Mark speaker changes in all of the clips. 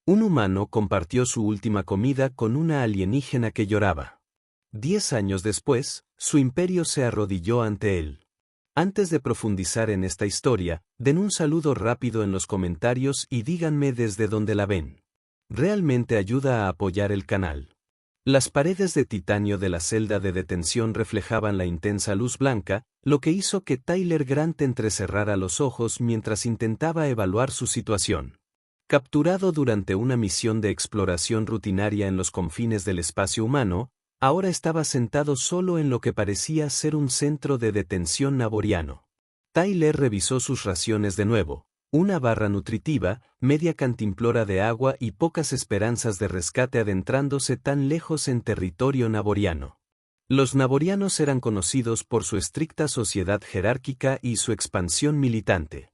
Speaker 1: Un humano compartió su última comida con una alienígena que lloraba. 10 años después, su imperio se arrodilló ante él. Antes de profundizar en esta historia, den un saludo rápido en los comentarios y díganme desde dónde la ven. Realmente ayuda a apoyar el canal. Las paredes de titanio de la celda de detención reflejaban la intensa luz blanca, lo que hizo que Tyler Grant entrecerrara los ojos mientras intentaba evaluar su situación. Capturado durante una misión de exploración rutinaria en los confines del espacio humano, ahora estaba sentado solo en lo que parecía ser un centro de detención naboriano. Tyler revisó sus raciones de nuevo. Una barra nutritiva, media cantimplora de agua y pocas esperanzas de rescate adentrándose tan lejos en territorio naboriano. Los naborianos eran conocidos por su estricta sociedad jerárquica y su expansión militante.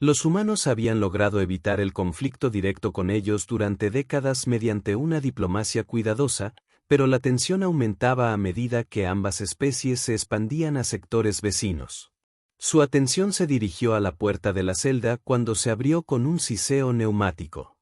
Speaker 1: Los humanos habían logrado evitar el conflicto directo con ellos durante décadas mediante una diplomacia cuidadosa, pero la tensión aumentaba a medida que ambas especies se expandían a sectores vecinos. Su atención se dirigió a la puerta de la celda cuando se abrió con un siseo neumático.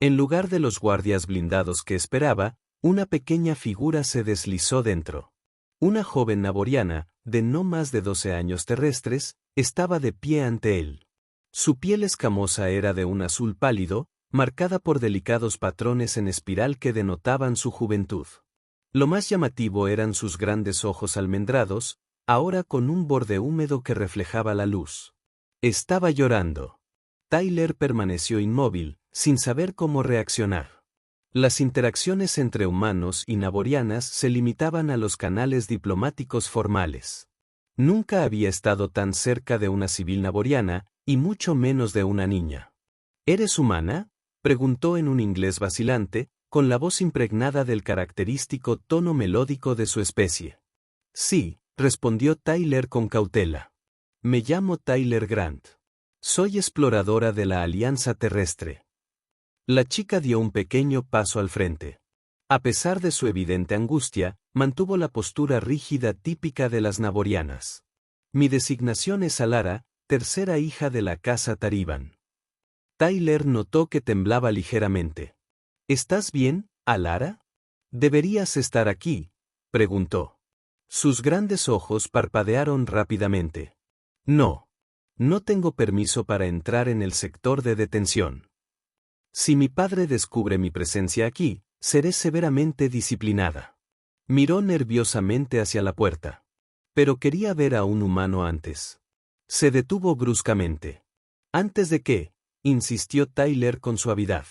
Speaker 1: En lugar de los guardias blindados que esperaba, una pequeña figura se deslizó dentro. Una joven naboriana, de no más de 12 años terrestres, estaba de pie ante él. Su piel escamosa era de un azul pálido, marcada por delicados patrones en espiral que denotaban su juventud. Lo más llamativo eran sus grandes ojos almendrados, ahora con un borde húmedo que reflejaba la luz. Estaba llorando. Tyler permaneció inmóvil, sin saber cómo reaccionar. Las interacciones entre humanos y naborianas se limitaban a los canales diplomáticos formales. Nunca había estado tan cerca de una civil naboriana, y mucho menos de una niña. ¿Eres humana?, preguntó en un inglés vacilante, con la voz impregnada del característico tono melódico de su especie. Sí, respondió Tyler con cautela. Me llamo Tyler Grant. Soy exploradora de la Alianza Terrestre. La chica dio un pequeño paso al frente. A pesar de su evidente angustia, mantuvo la postura rígida típica de las naborianas. Mi designación es Alara, tercera hija de la casa Tariban. Tyler notó que temblaba ligeramente. ¿Estás bien, Alara? ¿Deberías estar aquí?, preguntó. Sus grandes ojos parpadearon rápidamente. No. No tengo permiso para entrar en el sector de detención. Si mi padre descubre mi presencia aquí, seré severamente disciplinada. Miró nerviosamente hacia la puerta. Pero quería ver a un humano antes. Se detuvo bruscamente. ¿Antes de qué?, insistió Tyler con suavidad.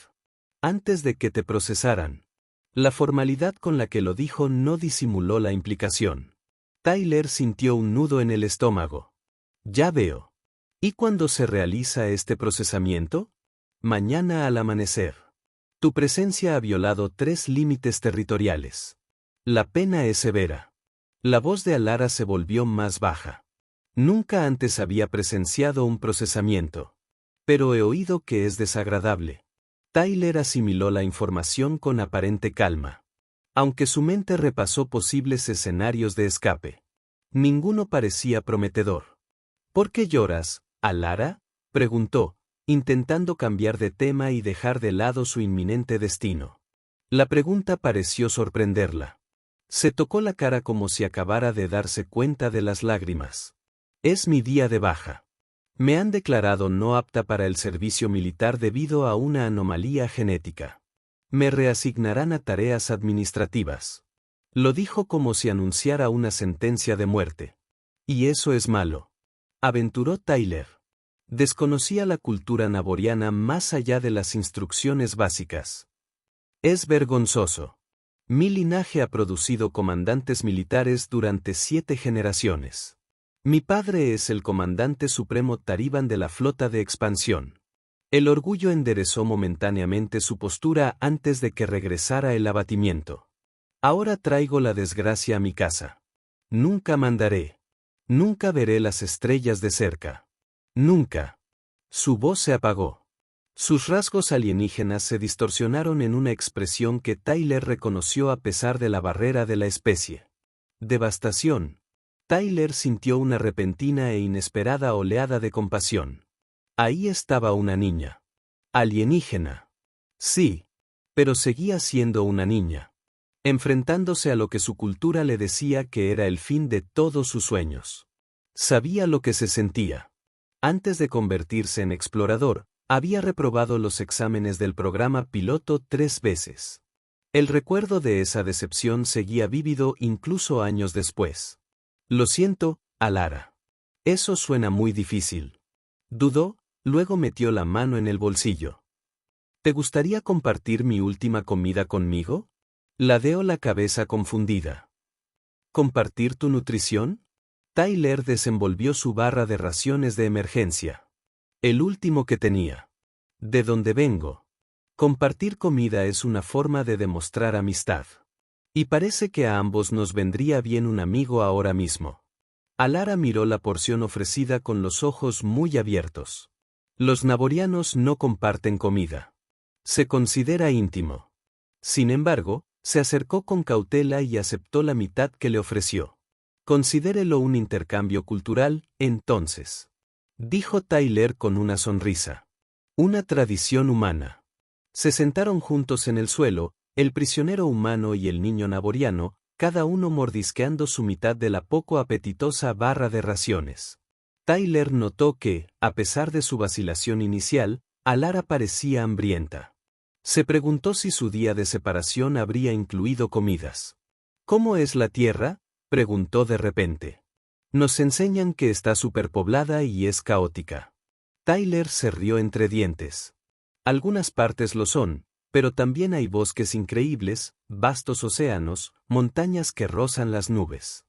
Speaker 1: Antes de que te procesaran. La formalidad con la que lo dijo no disimuló la implicación. Tyler sintió un nudo en el estómago. Ya veo. ¿Y cuándo se realiza este procesamiento? Mañana al amanecer. Tu presencia ha violado 3 límites territoriales. La pena es severa. La voz de Alara se volvió más baja. Nunca antes había presenciado un procesamiento. Pero he oído que es desagradable. Tyler asimiló la información con aparente calma. Aunque su mente repasó posibles escenarios de escape. Ninguno parecía prometedor. ¿Por qué lloras, Alara?, preguntó, intentando cambiar de tema y dejar de lado su inminente destino. La pregunta pareció sorprenderla. Se tocó la cara como si acabara de darse cuenta de las lágrimas. Es mi día de baja. Me han declarado no apta para el servicio militar debido a una anomalía genética. Me reasignarán a tareas administrativas. Lo dijo como si anunciara una sentencia de muerte. Y eso es malo. Aventuró Tyler. Desconocía la cultura naboriana más allá de las instrucciones básicas. Es vergonzoso. Mi linaje ha producido comandantes militares durante 7 generaciones. Mi padre es el comandante supremo Tariban de la flota de expansión. El orgullo enderezó momentáneamente su postura antes de que regresara el abatimiento. Ahora traigo la desgracia a mi casa. Nunca mandaré. Nunca veré las estrellas de cerca. Nunca. Su voz se apagó. Sus rasgos alienígenas se distorsionaron en una expresión que Tyler reconoció a pesar de la barrera de la especie. Devastación. Tyler sintió una repentina e inesperada oleada de compasión. Ahí estaba una niña. Alienígena. Sí, Pero seguía siendo una niña, enfrentándose a lo que su cultura le decía que era el fin de todos sus sueños. Sabía lo que se sentía. Antes de convertirse en explorador, había reprobado los exámenes del programa piloto 3 veces. El recuerdo de esa decepción seguía vívido incluso años después. Lo siento, Alara. Eso suena muy difícil. Dudó, luego metió la mano en el bolsillo. ¿Te gustaría compartir mi última comida conmigo? Ladeó la cabeza confundida. ¿Compartir tu nutrición? Tyler desenvolvió su barra de raciones de emergencia. El último que tenía. ¿De dónde vengo? Compartir comida es una forma de demostrar amistad. Y parece que a ambos nos vendría bien un amigo ahora mismo. Alara miró la porción ofrecida con los ojos muy abiertos. Los naborianos no comparten comida. Se considera íntimo. Sin embargo, se acercó con cautela y aceptó la mitad que le ofreció. Considérelo un intercambio cultural, entonces. Dijo Tyler con una sonrisa. Una tradición humana. Se sentaron juntos en el suelo, el prisionero humano y el niño naboriano, cada uno mordisqueando su mitad de la poco apetitosa barra de raciones. Tyler notó que, a pesar de su vacilación inicial, Alara parecía hambrienta. Se preguntó si su día de separación habría incluido comidas. ¿Cómo es la Tierra?, preguntó de repente. Nos enseñan que está superpoblada y es caótica. Tyler se rió entre dientes. Algunas partes lo son, pero también hay bosques increíbles, vastos océanos, montañas que rozan las nubes.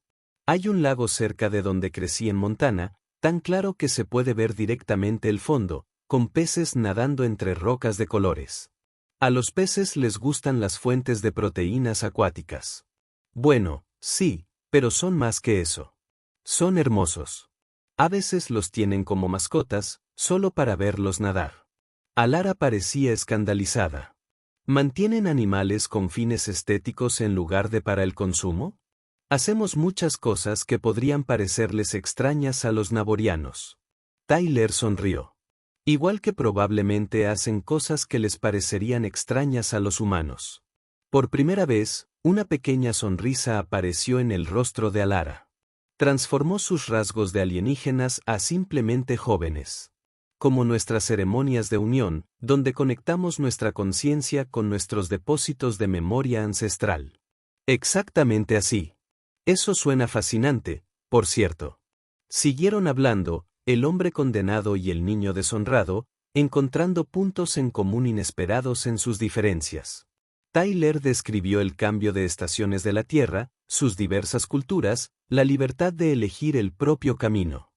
Speaker 1: Hay un lago cerca de donde crecí en Montana, tan claro que se puede ver directamente el fondo, con peces nadando entre rocas de colores. A los peces les gustan las fuentes de proteínas acuáticas. Bueno, sí, pero son más que eso. Son hermosos. A veces los tienen como mascotas, solo para verlos nadar. Alara parecía escandalizada. ¿Mantienen animales con fines estéticos en lugar de para el consumo? Hacemos muchas cosas que podrían parecerles extrañas a los naborianos. Tyler sonrió. Igual que probablemente hacen cosas que les parecerían extrañas a los humanos. Por primera vez, una pequeña sonrisa apareció en el rostro de Alara. Transformó sus rasgos de alienígenas a simplemente jóvenes. Como nuestras ceremonias de unión, donde conectamos nuestra conciencia con nuestros depósitos de memoria ancestral. Exactamente así. Eso suena fascinante, por cierto. Siguieron hablando, el hombre condenado y el niño deshonrado, encontrando puntos en común inesperados en sus diferencias. Tyler describió el cambio de estaciones de la Tierra, sus diversas culturas, la libertad de elegir el propio camino.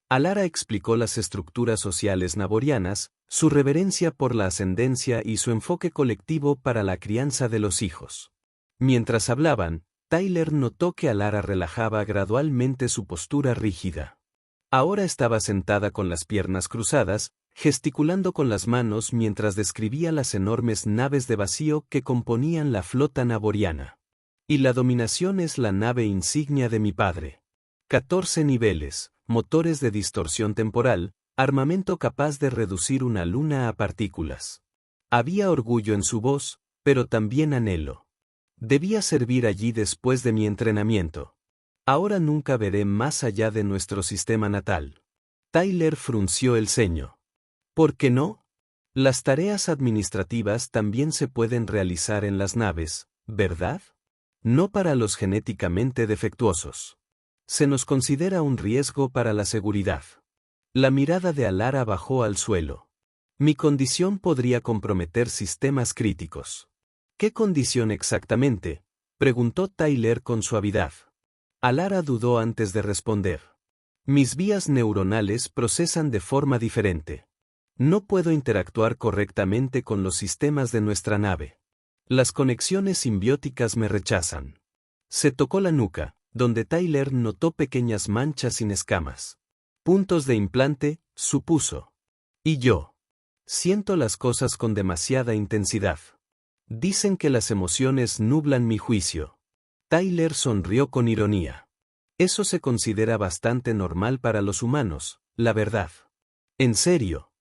Speaker 1: Alara explicó las estructuras sociales naborianas, su reverencia por la ascendencia y su enfoque colectivo para la crianza de los hijos. Mientras hablaban, Tyler notó que Alara relajaba gradualmente su postura rígida. Ahora estaba sentada con las piernas cruzadas, gesticulando con las manos mientras describía las enormes naves de vacío que componían la flota naboriana. Y la dominación es la nave insignia de mi padre. 14 niveles, motores de distorsión temporal, armamento capaz de reducir una luna a partículas. Había orgullo en su voz, pero también anhelo. Debía servir allí después de mi entrenamiento. Ahora nunca veré más allá de nuestro sistema natal. Tyler frunció el ceño. ¿Por qué no? Las tareas administrativas también se pueden realizar en las naves, ¿verdad? No para los genéticamente defectuosos. Se nos considera un riesgo para la seguridad. La mirada de Alara bajó al suelo. Mi condición podría comprometer sistemas críticos. ¿Qué condición exactamente?, preguntó Tyler con suavidad. Alara dudó antes de responder. Mis vías neuronales procesan de forma diferente. No puedo interactuar correctamente con los sistemas de nuestra nave. Las conexiones simbióticas me rechazan. Se tocó la nuca, donde Tyler notó pequeñas manchas sin escamas. Puntos de implante, supuso. Y yo. Siento las cosas con demasiada intensidad. Dicen que las emociones nublan mi juicio. Tyler sonrió con ironía. Eso se considera bastante normal para los humanos, la verdad. ¿En serio?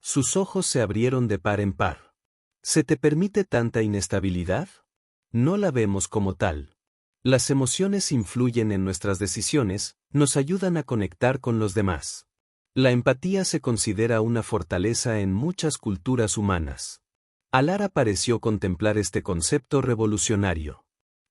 Speaker 1: Sus ojos se abrieron de par en par. ¿Se te permite tanta inestabilidad? No la vemos como tal. Las emociones influyen en nuestras decisiones, nos ayudan a conectar con los demás. La empatía se considera una fortaleza en muchas culturas humanas. Alara pareció contemplar este concepto revolucionario.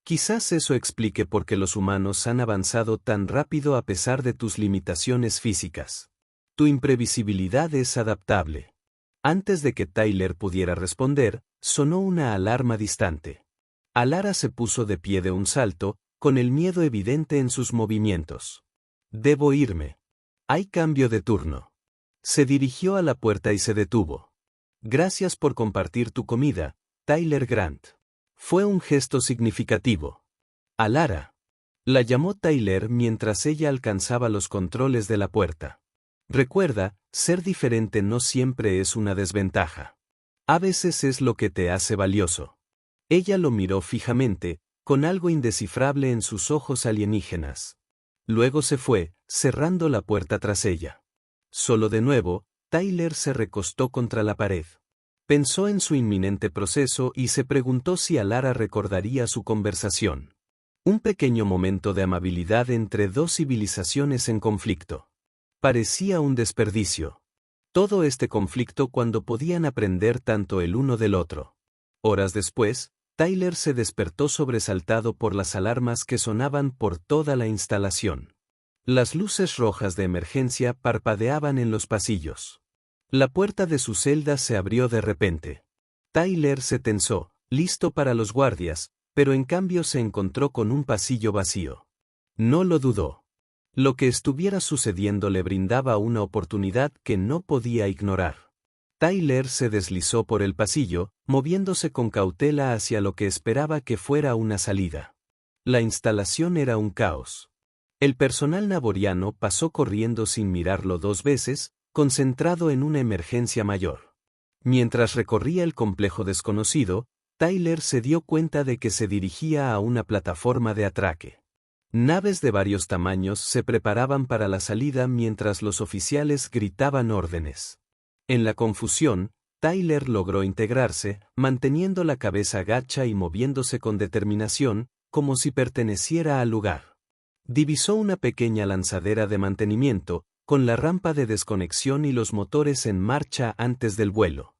Speaker 1: Quizás eso explique por qué los humanos han avanzado tan rápido a pesar de tus limitaciones físicas. Tu imprevisibilidad es adaptable. Antes de que Tyler pudiera responder, sonó una alarma distante. Alara se puso de pie de un salto, con el miedo evidente en sus movimientos. Debo irme. Hay cambio de turno. Se dirigió a la puerta y se detuvo. Gracias por compartir tu comida, Tyler Grant. Fue un gesto significativo. Alara. La llamó Tyler mientras ella alcanzaba los controles de la puerta. Recuerda, ser diferente no siempre es una desventaja. A veces es lo que te hace valioso. Ella lo miró fijamente, con algo indescifrable en sus ojos alienígenas. Luego se fue, cerrando la puerta tras ella. Solo de nuevo, Tyler se recostó contra la pared. Pensó en su inminente proceso y se preguntó si Alara recordaría su conversación. Un pequeño momento de amabilidad entre dos civilizaciones en conflicto. Parecía un desperdicio. Todo este conflicto cuando podían aprender tanto el uno del otro. Horas después, Tyler se despertó sobresaltado por las alarmas que sonaban por toda la instalación. Las luces rojas de emergencia parpadeaban en los pasillos. La puerta de su celda se abrió de repente. Tyler se tensó, listo para los guardias, pero en cambio se encontró con un pasillo vacío. No lo dudó. Lo que estuviera sucediendo le brindaba una oportunidad que no podía ignorar. Tyler se deslizó por el pasillo, moviéndose con cautela hacia lo que esperaba que fuera una salida. La instalación era un caos. El personal naboriano pasó corriendo sin mirarlo dos veces, concentrado en una emergencia mayor. Mientras recorría el complejo desconocido, Tyler se dio cuenta de que se dirigía a una plataforma de atraque. Naves de varios tamaños se preparaban para la salida mientras los oficiales gritaban órdenes. En la confusión, Tyler logró integrarse, manteniendo la cabeza gacha y moviéndose con determinación, como si perteneciera al lugar. Divisó una pequeña lanzadera de mantenimiento, con la rampa de desconexión y los motores en marcha antes del vuelo.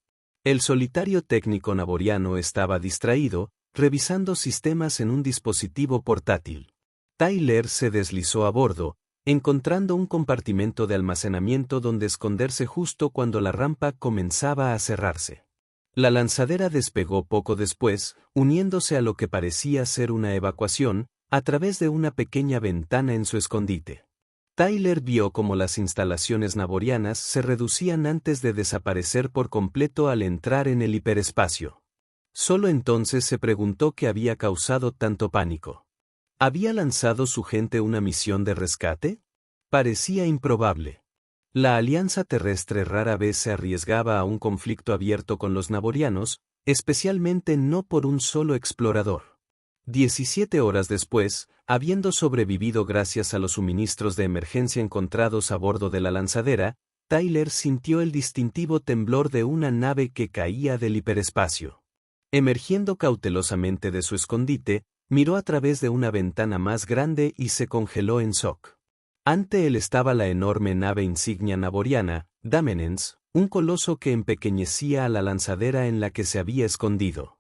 Speaker 1: El solitario técnico naboriano estaba distraído, revisando sistemas en un dispositivo portátil. Tyler se deslizó a bordo, encontrando un compartimento de almacenamiento donde esconderse justo cuando la rampa comenzaba a cerrarse. La lanzadera despegó poco después, uniéndose a lo que parecía ser una evacuación, a través de una pequeña ventana en su escondite. Tyler vio cómo las instalaciones naborianas se reducían antes de desaparecer por completo al entrar en el hiperespacio. Solo entonces se preguntó qué había causado tanto pánico. ¿Había lanzado su gente una misión de rescate? Parecía improbable. La Alianza Terrestre rara vez se arriesgaba a un conflicto abierto con los naborianos, especialmente no por un solo explorador. 17 horas después, habiendo sobrevivido gracias a los suministros de emergencia encontrados a bordo de la lanzadera, Tyler sintió el distintivo temblor de una nave que caía del hiperespacio. Emergiendo cautelosamente de su escondite, miró a través de una ventana más grande y se congeló en shock. Ante él estaba la enorme nave insignia naboriana, Damenens, un coloso que empequeñecía a la lanzadera en la que se había escondido.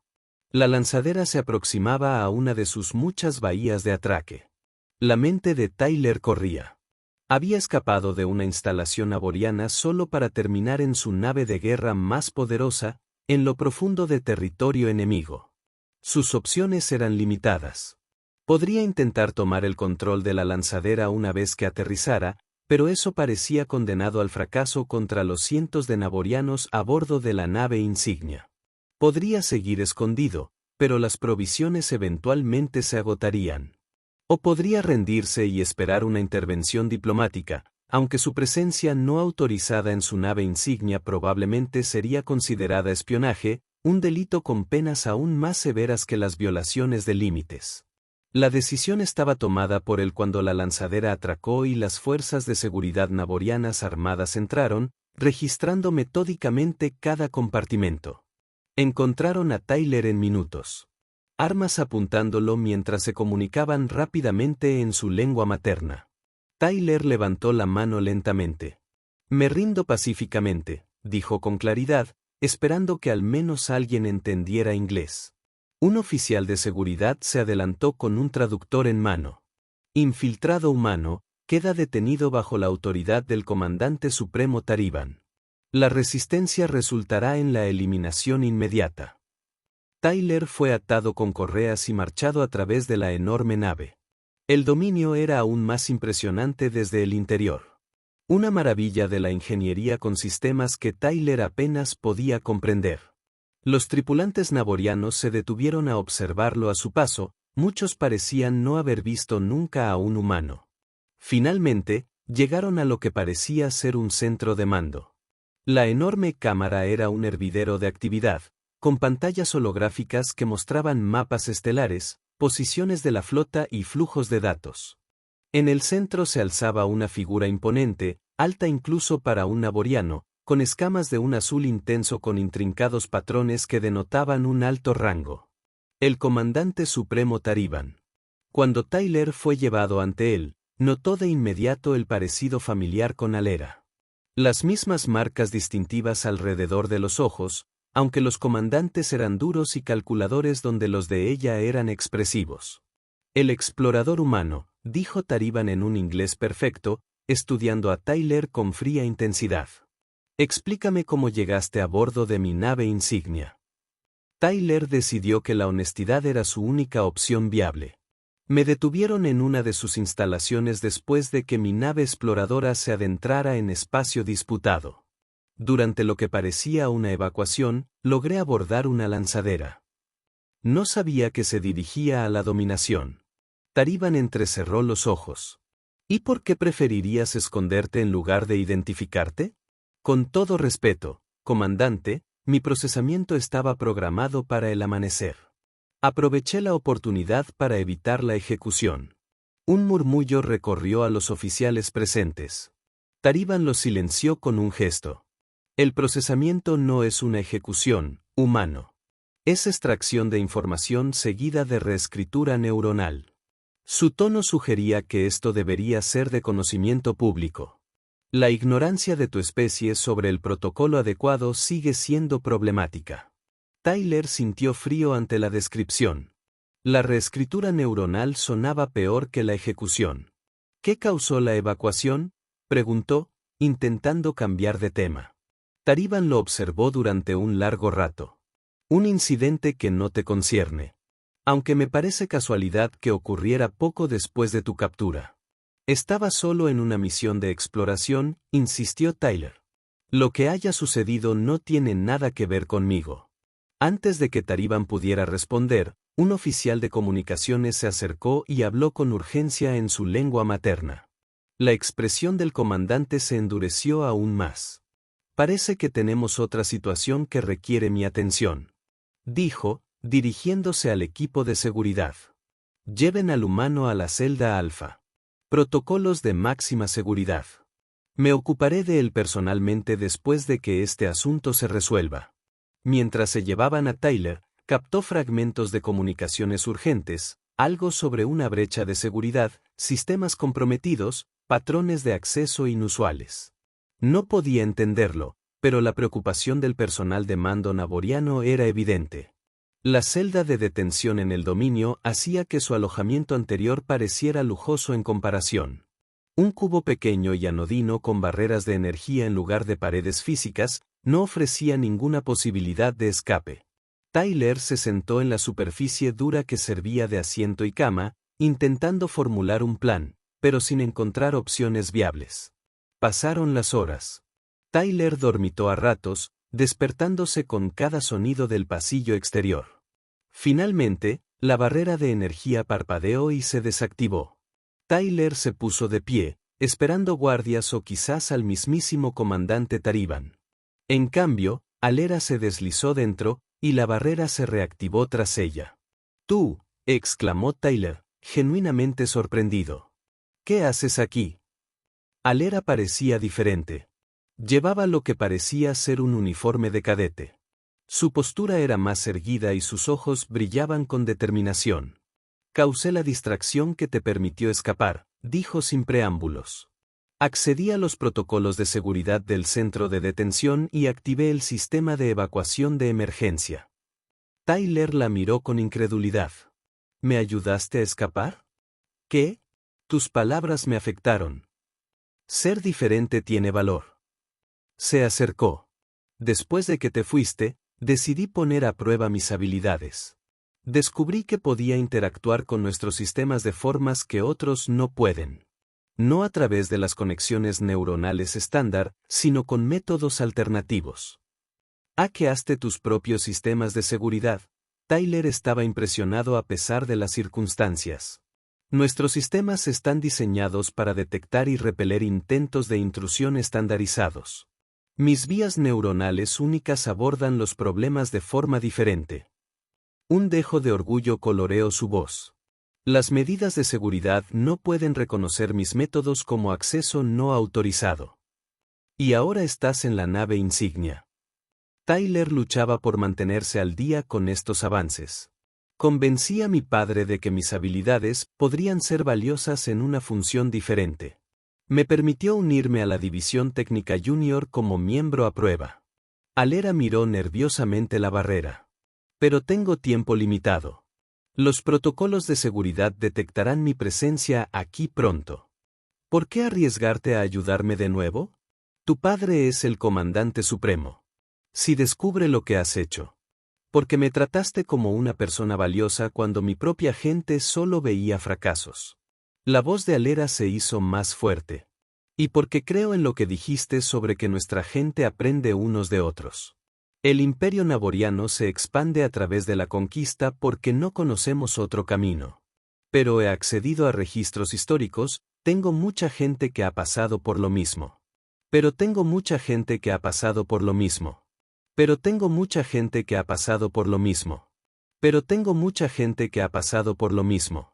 Speaker 1: La lanzadera se aproximaba a una de sus muchas bahías de atraque. La mente de Tyler corría. Había escapado de una instalación naboriana solo para terminar en su nave de guerra más poderosa, en lo profundo de territorio enemigo. Sus opciones eran limitadas. Podría intentar tomar el control de la lanzadera una vez que aterrizara, pero eso parecía condenado al fracaso contra los cientos de naborianos a bordo de la nave insignia. Podría seguir escondido, pero las provisiones eventualmente se agotarían. O podría rendirse y esperar una intervención diplomática, aunque su presencia no autorizada en su nave insignia probablemente sería considerada espionaje, un delito con penas aún más severas que las violaciones de límites. La decisión estaba tomada por él cuando la lanzadera atracó y las fuerzas de seguridad naborianas armadas entraron, registrando metódicamente cada compartimento. Encontraron a Tyler en minutos. Armas apuntándolo mientras se comunicaban rápidamente en su lengua materna. Tyler levantó la mano lentamente. Me rindo pacíficamente, dijo con claridad, esperando que al menos alguien entendiera inglés. Un oficial de seguridad se adelantó con un traductor en mano. Infiltrado humano, queda detenido bajo la autoridad del comandante supremo Taliban. La resistencia resultará en la eliminación inmediata. Tyler fue atado con correas y marchado a través de la enorme nave. El dominio era aún más impresionante desde el interior. Una maravilla de la ingeniería con sistemas que Tyler apenas podía comprender. Los tripulantes naborianos se detuvieron a observarlo a su paso, muchos parecían no haber visto nunca a un humano. Finalmente, llegaron a lo que parecía ser un centro de mando. La enorme cámara era un hervidero de actividad, con pantallas holográficas que mostraban mapas estelares, posiciones de la flota y flujos de datos. En el centro se alzaba una figura imponente, alta incluso para un naboriano, con escamas de un azul intenso con intrincados patrones que denotaban un alto rango. El comandante supremo Taliban. Cuando Tyler fue llevado ante él, notó de inmediato el parecido familiar con Alera. Las mismas marcas distintivas alrededor de los ojos, aunque los comandantes eran duros y calculadores donde los de ella eran expresivos. El explorador humano, dijo Taliban en un inglés perfecto, estudiando a Tyler con fría intensidad. Explícame cómo llegaste a bordo de mi nave insignia. Tyler decidió que la honestidad era su única opción viable. Me detuvieron en una de sus instalaciones después de que mi nave exploradora se adentrara en espacio disputado. Durante lo que parecía una evacuación, logré abordar una lanzadera. No sabía que se dirigía a la dominación. Taliban entrecerró los ojos. ¿Y por qué preferirías esconderte en lugar de identificarte? Con todo respeto, comandante, mi procesamiento estaba programado para el amanecer. Aproveché la oportunidad para evitar la ejecución. Un murmullo recorrió a los oficiales presentes. Taliban los silenció con un gesto. El procesamiento no es una ejecución, humano. Es extracción de información seguida de reescritura neuronal. Su tono sugería que esto debería ser de conocimiento público. La ignorancia de tu especie sobre el protocolo adecuado sigue siendo problemática. Tyler sintió frío ante la descripción. La reescritura neuronal sonaba peor que la ejecución. ¿Qué causó la evacuación?, preguntó, intentando cambiar de tema. Taliban lo observó durante un largo rato. Un incidente que no te concierne. Aunque me parece casualidad que ocurriera poco después de tu captura. Estaba solo en una misión de exploración, insistió Tyler. Lo que haya sucedido no tiene nada que ver conmigo. Antes de que Taliban pudiera responder, un oficial de comunicaciones se acercó y habló con urgencia en su lengua materna. La expresión del comandante se endureció aún más. Parece que tenemos otra situación que requiere mi atención, dijo, dirigiéndose al equipo de seguridad. Lleven al humano a la celda alfa. Protocolos de máxima seguridad. Me ocuparé de él personalmente después de que este asunto se resuelva. Mientras se llevaban a Tyler, captó fragmentos de comunicaciones urgentes, algo sobre una brecha de seguridad, sistemas comprometidos, patrones de acceso inusuales. No podía entenderlo, pero la preocupación del personal de mando naboriano era evidente. La celda de detención en el dominio hacía que su alojamiento anterior pareciera lujoso en comparación. Un cubo pequeño y anodino con barreras de energía en lugar de paredes físicas, no ofrecía ninguna posibilidad de escape. Tyler se sentó en la superficie dura que servía de asiento y cama, intentando formular un plan, pero sin encontrar opciones viables. Pasaron las horas. Tyler dormitó a ratos, despertándose con cada sonido del pasillo exterior. Finalmente, la barrera de energía parpadeó y se desactivó. Tyler se puso de pie, esperando guardias o quizás al mismísimo comandante Taliban. En cambio, Alera se deslizó dentro, y la barrera se reactivó tras ella. «Tú», exclamó Tyler, genuinamente sorprendido. «¿Qué haces aquí?» Alera parecía diferente. Llevaba lo que parecía ser un uniforme de cadete. Su postura era más erguida y sus ojos brillaban con determinación. Causé la distracción que te permitió escapar, dijo sin preámbulos. Accedí a los protocolos de seguridad del centro de detención y activé el sistema de evacuación de emergencia. Tyler la miró con incredulidad. ¿Me ayudaste a escapar? ¿Qué? Tus palabras me afectaron. Ser diferente tiene valor. Se acercó. Después de que te fuiste, decidí poner a prueba mis habilidades. Descubrí que podía interactuar con nuestros sistemas de formas que otros no pueden. No a través de las conexiones neuronales estándar, sino con métodos alternativos. Hackeaste tus propios sistemas de seguridad. Tyler estaba impresionado a pesar de las circunstancias. Nuestros sistemas están diseñados para detectar y repeler intentos de intrusión estandarizados. Mis vías neuronales únicas abordan los problemas de forma diferente. Un dejo de orgullo coloreó su voz. Las medidas de seguridad no pueden reconocer mis métodos como acceso no autorizado. Y ahora estás en la nave insignia. Tyler luchaba por mantenerse al día con estos avances. Convencí a mi padre de que mis habilidades podrían ser valiosas en una función diferente. Me permitió unirme a la División Técnica Junior como miembro a prueba. Alera miró nerviosamente la barrera. Pero tengo tiempo limitado. Los protocolos de seguridad detectarán mi presencia aquí pronto. ¿Por qué arriesgarte a ayudarme de nuevo? Tu padre es el comandante supremo. Si descubre lo que has hecho. Porque me trataste como una persona valiosa cuando mi propia gente solo veía fracasos. La voz de Alera se hizo más fuerte. Y porque creo en lo que dijiste sobre que nuestra gente aprende unos de otros. El imperio naboriano se expande a través de la conquista porque no conocemos otro camino. Pero he accedido a registros históricos, tengo mucha gente que ha pasado por lo mismo. Pero tengo mucha gente que ha pasado por lo mismo. Pero tengo mucha gente que ha pasado por lo mismo. Pero tengo mucha gente que ha pasado por lo mismo.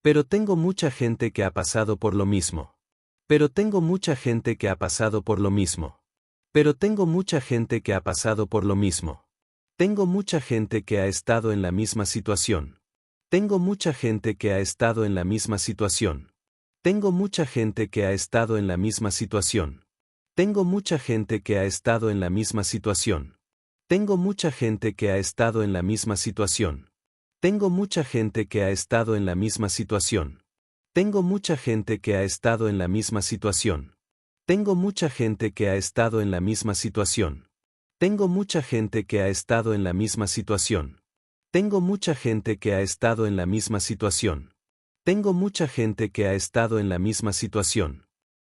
Speaker 1: Pero tengo mucha gente que ha pasado por lo mismo. Pero tengo mucha gente que ha pasado por lo mismo. Pero tengo mucha gente que ha pasado por lo mismo. Tengo mucha gente que ha estado en la misma situación. Tengo mucha gente que ha estado en la misma situación. Tengo mucha gente que ha estado en la misma situación. Tengo mucha gente que ha estado en la misma situación. Tengo mucha gente que ha estado en la misma situación. Tengo mucha gente que ha estado en la misma situación. Tengo mucha gente que ha estado en la misma situación. Tengo mucha gente que ha estado en la misma situación. Tengo mucha gente que ha estado en la misma situación. Tengo mucha gente que ha estado en la misma situación.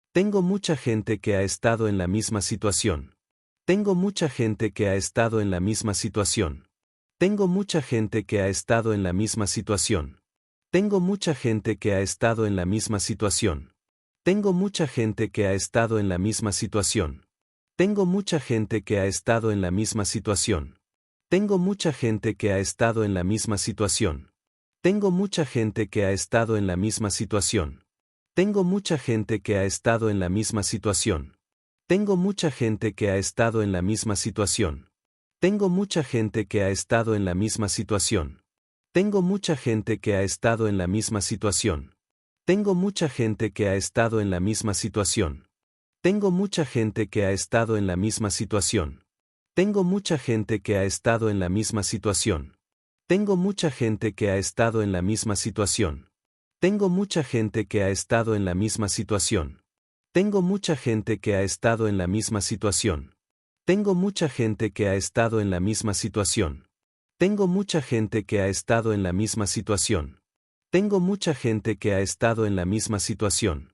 Speaker 1: Tengo mucha gente que ha estado en la misma situación. Tengo mucha gente que ha estado en la misma situación. Tengo mucha gente que ha estado en la misma situación. Tengo mucha gente que ha estado en la misma situación. Tengo mucha gente que ha estado en la misma situación. Tengo mucha gente que ha estado en la misma situación. Tengo mucha gente que ha estado en la misma situación. Tengo mucha gente que ha estado en la misma situación. Tengo mucha gente que ha estado en la misma situación. Tengo mucha gente que ha estado en la misma situación. Tengo mucha gente que ha estado en la misma situación. Tengo mucha gente que ha estado en la misma situación. Tengo mucha gente que ha estado en la misma situación. Tengo mucha gente que ha estado en la misma situación. Tengo mucha gente que ha estado en la misma situación. Tengo mucha gente que ha estado en la misma situación. Tengo mucha gente que ha estado en la misma situación. Tengo mucha gente que ha estado en la misma situación. Tengo mucha gente que ha estado en la misma situación. Tengo mucha gente que ha estado en la misma situación. Tengo mucha gente que ha estado en la misma situación. Tengo mucha gente que ha estado en la misma situación.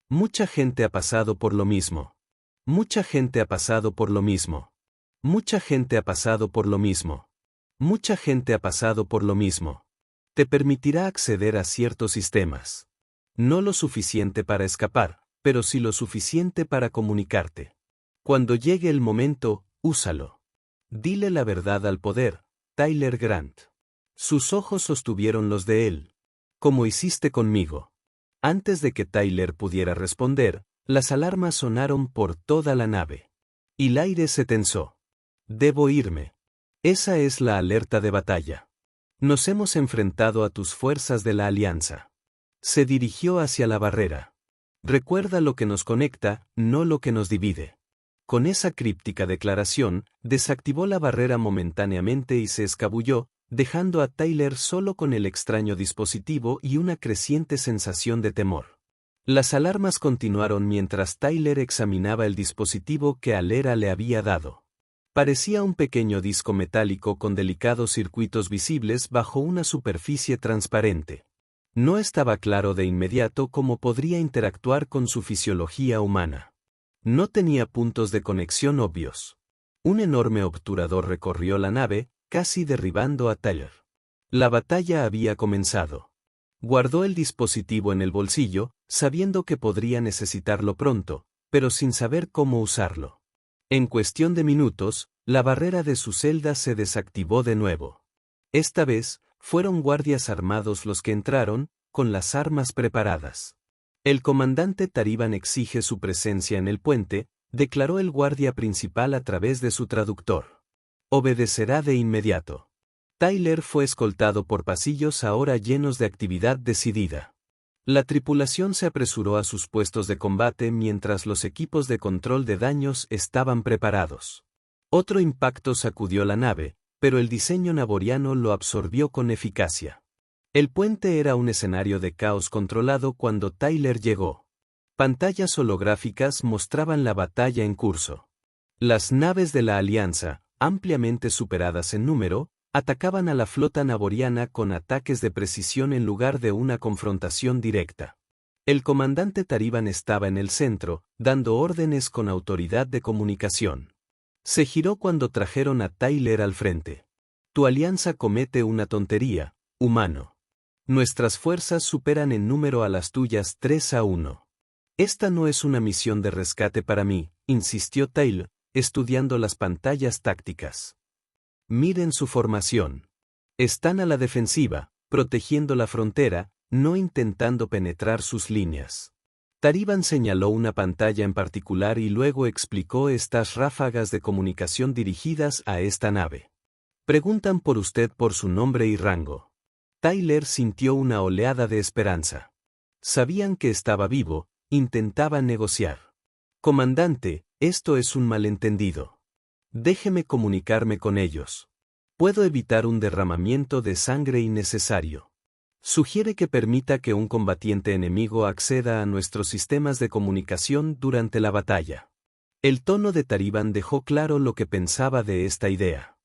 Speaker 1: Mucha gente ha pasado por lo mismo. Mucha gente ha pasado por lo mismo. Mucha gente ha pasado por lo mismo. Mucha gente ha pasado por lo mismo. Te permitirá acceder a ciertos sistemas. No lo suficiente para escapar, pero sí lo suficiente para comunicarte. Cuando llegue el momento, úsalo. Dile la verdad al poder, Tyler Grant. Sus ojos sostuvieron los de él. Como hiciste conmigo. Antes de que Tyler pudiera responder, las alarmas sonaron por toda la nave. Y el aire se tensó. Debo irme. Esa es la alerta de batalla. Nos hemos enfrentado a tus fuerzas de la Alianza. Se dirigió hacia la barrera. Recuerda lo que nos conecta, no lo que nos divide. Con esa críptica declaración, desactivó la barrera momentáneamente y se escabulló, dejando a Tyler solo con el extraño dispositivo y una creciente sensación de temor. Las alarmas continuaron mientras Tyler examinaba el dispositivo que Alera le había dado. Parecía un pequeño disco metálico con delicados circuitos visibles bajo una superficie transparente. No estaba claro de inmediato cómo podría interactuar con su fisiología humana. No tenía puntos de conexión obvios. Un enorme obturador recorrió la nave, casi derribando a Tyler. La batalla había comenzado. Guardó el dispositivo en el bolsillo, sabiendo que podría necesitarlo pronto, pero sin saber cómo usarlo. En cuestión de minutos, la barrera de su celda se desactivó de nuevo. Esta vez, fueron guardias armados los que entraron, con las armas preparadas. El comandante Tariban exige su presencia en el puente, declaró el guardia principal a través de su traductor. Obedecerá de inmediato. Tyler fue escoltado por pasillos ahora llenos de actividad decidida. La tripulación se apresuró a sus puestos de combate mientras los equipos de control de daños estaban preparados. Otro impacto sacudió la nave, pero el diseño naboriano lo absorbió con eficacia. El puente era un escenario de caos controlado cuando Tyler llegó. Pantallas holográficas mostraban la batalla en curso. Las naves de la Alianza, ampliamente superadas en número, atacaban a la flota naboriana con ataques de precisión en lugar de una confrontación directa. El comandante Tariban estaba en el centro, dando órdenes con autoridad de comunicación. Se giró cuando trajeron a Tyler al frente. Tu alianza comete una tontería, humano. Nuestras fuerzas superan en número a las tuyas 3-1. Esta no es una misión de rescate para mí, insistió Tyler, estudiando las pantallas tácticas. Miren su formación. Están a la defensiva, protegiendo la frontera, no intentando penetrar sus líneas. Tariban señaló una pantalla en particular y luego explicó estas ráfagas de comunicación dirigidas a esta nave. Preguntan por usted por su nombre y rango. Tyler sintió una oleada de esperanza. Sabían que estaba vivo, intentaban negociar. Comandante, esto es un malentendido. Déjeme comunicarme con ellos. Puedo evitar un derramamiento de sangre innecesario. Sugiere que permita que un combatiente enemigo acceda a nuestros sistemas de comunicación durante la batalla. El tono de Tariban dejó claro lo que pensaba de esta idea.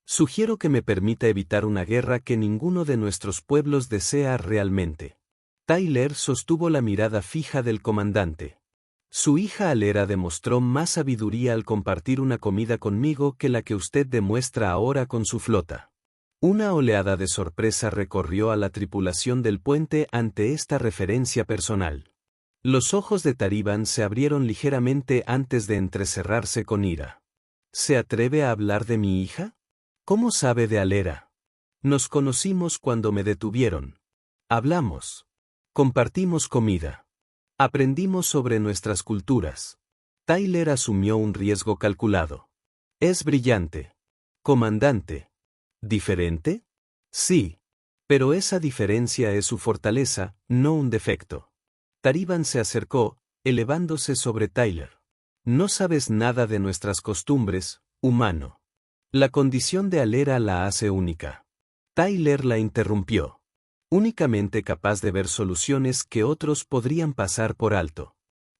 Speaker 1: Sugiero que me permita evitar una guerra que ninguno de nuestros pueblos desea realmente. Tyler sostuvo la mirada fija del comandante. Su hija Alera demostró más sabiduría al compartir una comida conmigo que la que usted demuestra ahora con su flota. Una oleada de sorpresa recorrió a la tripulación del puente ante esta referencia personal. Los ojos de Tariban se abrieron ligeramente antes de entrecerrarse con ira. ¿Se atreve a hablar de mi hija? ¿Cómo sabe de Alera? Nos conocimos cuando me detuvieron. Hablamos. Compartimos comida. Aprendimos sobre nuestras culturas. Tyler asumió un riesgo calculado. Es brillante. Comandante. ¿Diferente? Sí. Pero esa diferencia es su fortaleza, no un defecto. Tariban se acercó, elevándose sobre Tyler. No sabes nada de nuestras costumbres, humano. La condición de Alera la hace única. Tyler la interrumpió. Únicamente capaz de ver soluciones que otros podrían pasar por alto.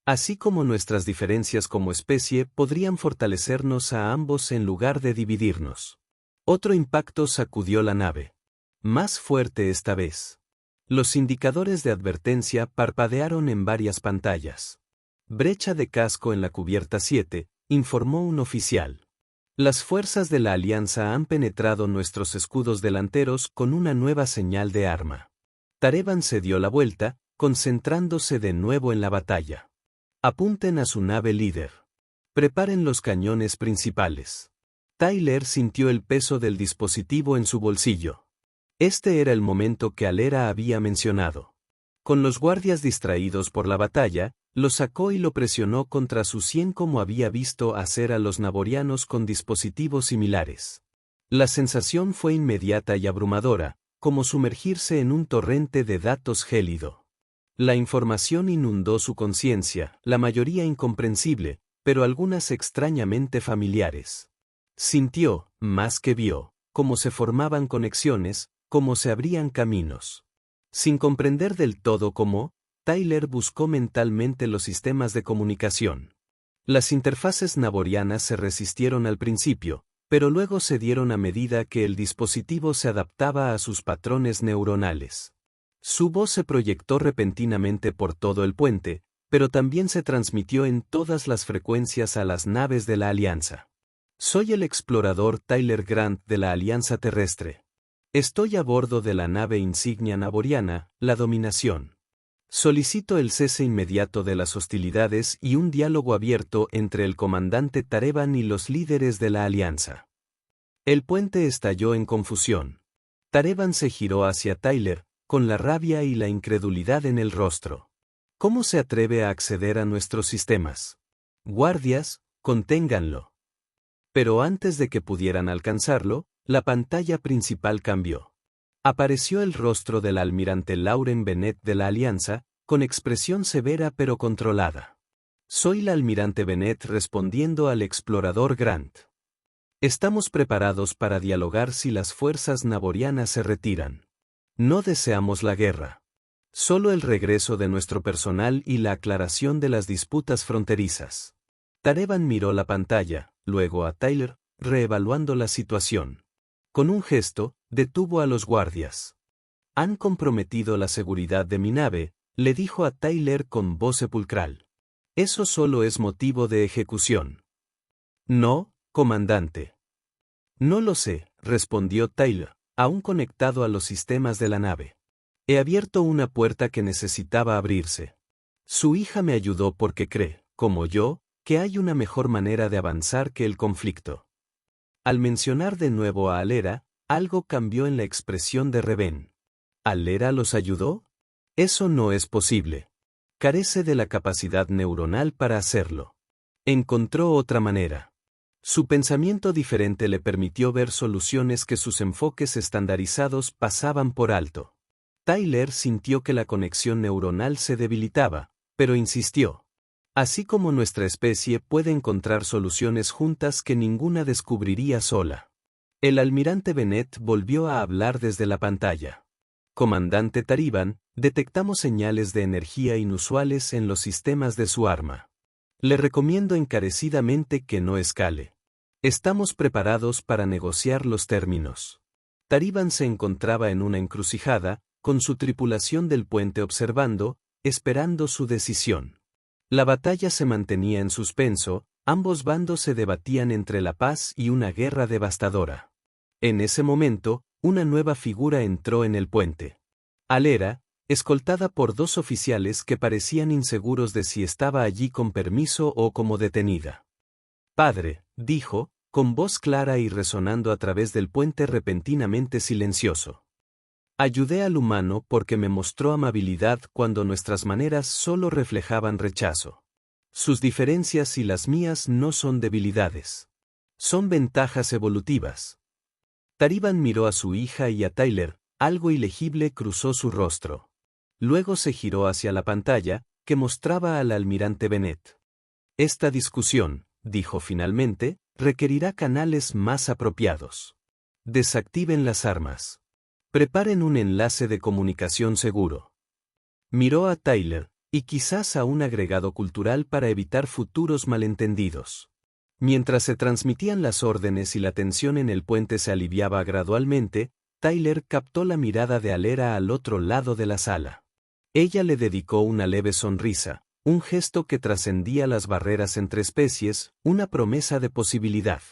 Speaker 1: Así como nuestras diferencias como especie podrían fortalecernos a ambos en lugar de dividirnos. Otro impacto sacudió la nave. Más fuerte esta vez. Los indicadores de advertencia parpadearon en varias pantallas. Brecha de casco en la cubierta 7, informó un oficial. Las fuerzas de la Alianza han penetrado nuestros escudos delanteros con una nueva señal de arma. Tariban se dio la vuelta, concentrándose de nuevo en la batalla. Apunten a su nave líder. Preparen los cañones principales. Tyler sintió el peso del dispositivo en su bolsillo. Este era el momento que Alera había mencionado. Con los guardias distraídos por la batalla, lo sacó y lo presionó contra su sien como había visto hacer a los naborianos con dispositivos similares. La sensación fue inmediata y abrumadora, como sumergirse en un torrente de datos gélido. La información inundó su conciencia, la mayoría incomprensible, pero algunas extrañamente familiares. Sintió, más que vio, cómo se formaban conexiones, cómo se abrían caminos. Sin comprender del todo cómo, Tyler buscó mentalmente los sistemas de comunicación. Las interfaces naborianas se resistieron al principio, pero luego cedieron a medida que el dispositivo se adaptaba a sus patrones neuronales. Su voz se proyectó repentinamente por todo el puente, pero también se transmitió en todas las frecuencias a las naves de la Alianza. Soy el explorador Tyler Grant de la Alianza Terrestre. Estoy a bordo de la nave insignia naboriana, la Dominación. Solicito el cese inmediato de las hostilidades y un diálogo abierto entre el comandante Tarevan y los líderes de la Alianza. El puente estalló en confusión. Tarevan se giró hacia Tyler, con la rabia y la incredulidad en el rostro. ¿Cómo se atreve a acceder a nuestros sistemas? Guardias, conténganlo. Pero antes de que pudieran alcanzarlo, la pantalla principal cambió. Apareció el rostro del almirante Lauren Bennett de la Alianza, con expresión severa pero controlada. Soy la almirante Bennett respondiendo al explorador Grant. Estamos preparados para dialogar si las fuerzas naborianas se retiran. No deseamos la guerra. Solo el regreso de nuestro personal y la aclaración de las disputas fronterizas. Tarevan miró la pantalla, luego a Tyler, reevaluando la situación. Con un gesto, detuvo a los guardias. Han comprometido la seguridad de mi nave, le dijo a Tyler con voz sepulcral. Eso solo es motivo de ejecución. No, comandante. No lo sé, respondió Tyler, aún conectado a los sistemas de la nave. He abierto una puerta que necesitaba abrirse. Su hija me ayudó porque cree, como yo, que hay una mejor manera de avanzar que el conflicto. Al mencionar de nuevo a Alera, algo cambió en la expresión de Reven. ¿Alera los ayudó? Eso no es posible. Carece de la capacidad neuronal para hacerlo. Encontró otra manera. Su pensamiento diferente le permitió ver soluciones que sus enfoques estandarizados pasaban por alto. Tyler sintió que la conexión neuronal se debilitaba, pero insistió. Así como nuestra especie puede encontrar soluciones juntas que ninguna descubriría sola. El almirante Bennett volvió a hablar desde la pantalla. Comandante Tarevan, detectamos señales de energía inusuales en los sistemas de su arma. Le recomiendo encarecidamente que no escale. Estamos preparados para negociar los términos. Tarevan se encontraba en una encrucijada, con su tripulación del puente observando, esperando su decisión. La batalla se mantenía en suspenso, ambos bandos se debatían entre la paz y una guerra devastadora. En ese momento, una nueva figura entró en el puente. Alera, escoltada por dos oficiales que parecían inseguros de si estaba allí con permiso o como detenida. Padre, dijo, con voz clara y resonando a través del puente repentinamente silencioso. Ayudé al humano porque me mostró amabilidad cuando nuestras maneras solo reflejaban rechazo. Sus diferencias y las mías no son debilidades. Son ventajas evolutivas. Tarevan miró a su hija y a Tyler, algo ilegible cruzó su rostro. Luego se giró hacia la pantalla, que mostraba al almirante Bennett. Esta discusión, dijo finalmente, requerirá canales más apropiados. Desactiven las armas. Preparen un enlace de comunicación seguro. Miró a Tyler, y quizás a un agregado cultural para evitar futuros malentendidos. Mientras se transmitían las órdenes y la tensión en el puente se aliviaba gradualmente, Tyler captó la mirada de Alera al otro lado de la sala. Ella le dedicó una leve sonrisa, un gesto que trascendía las barreras entre especies, una promesa de posibilidad.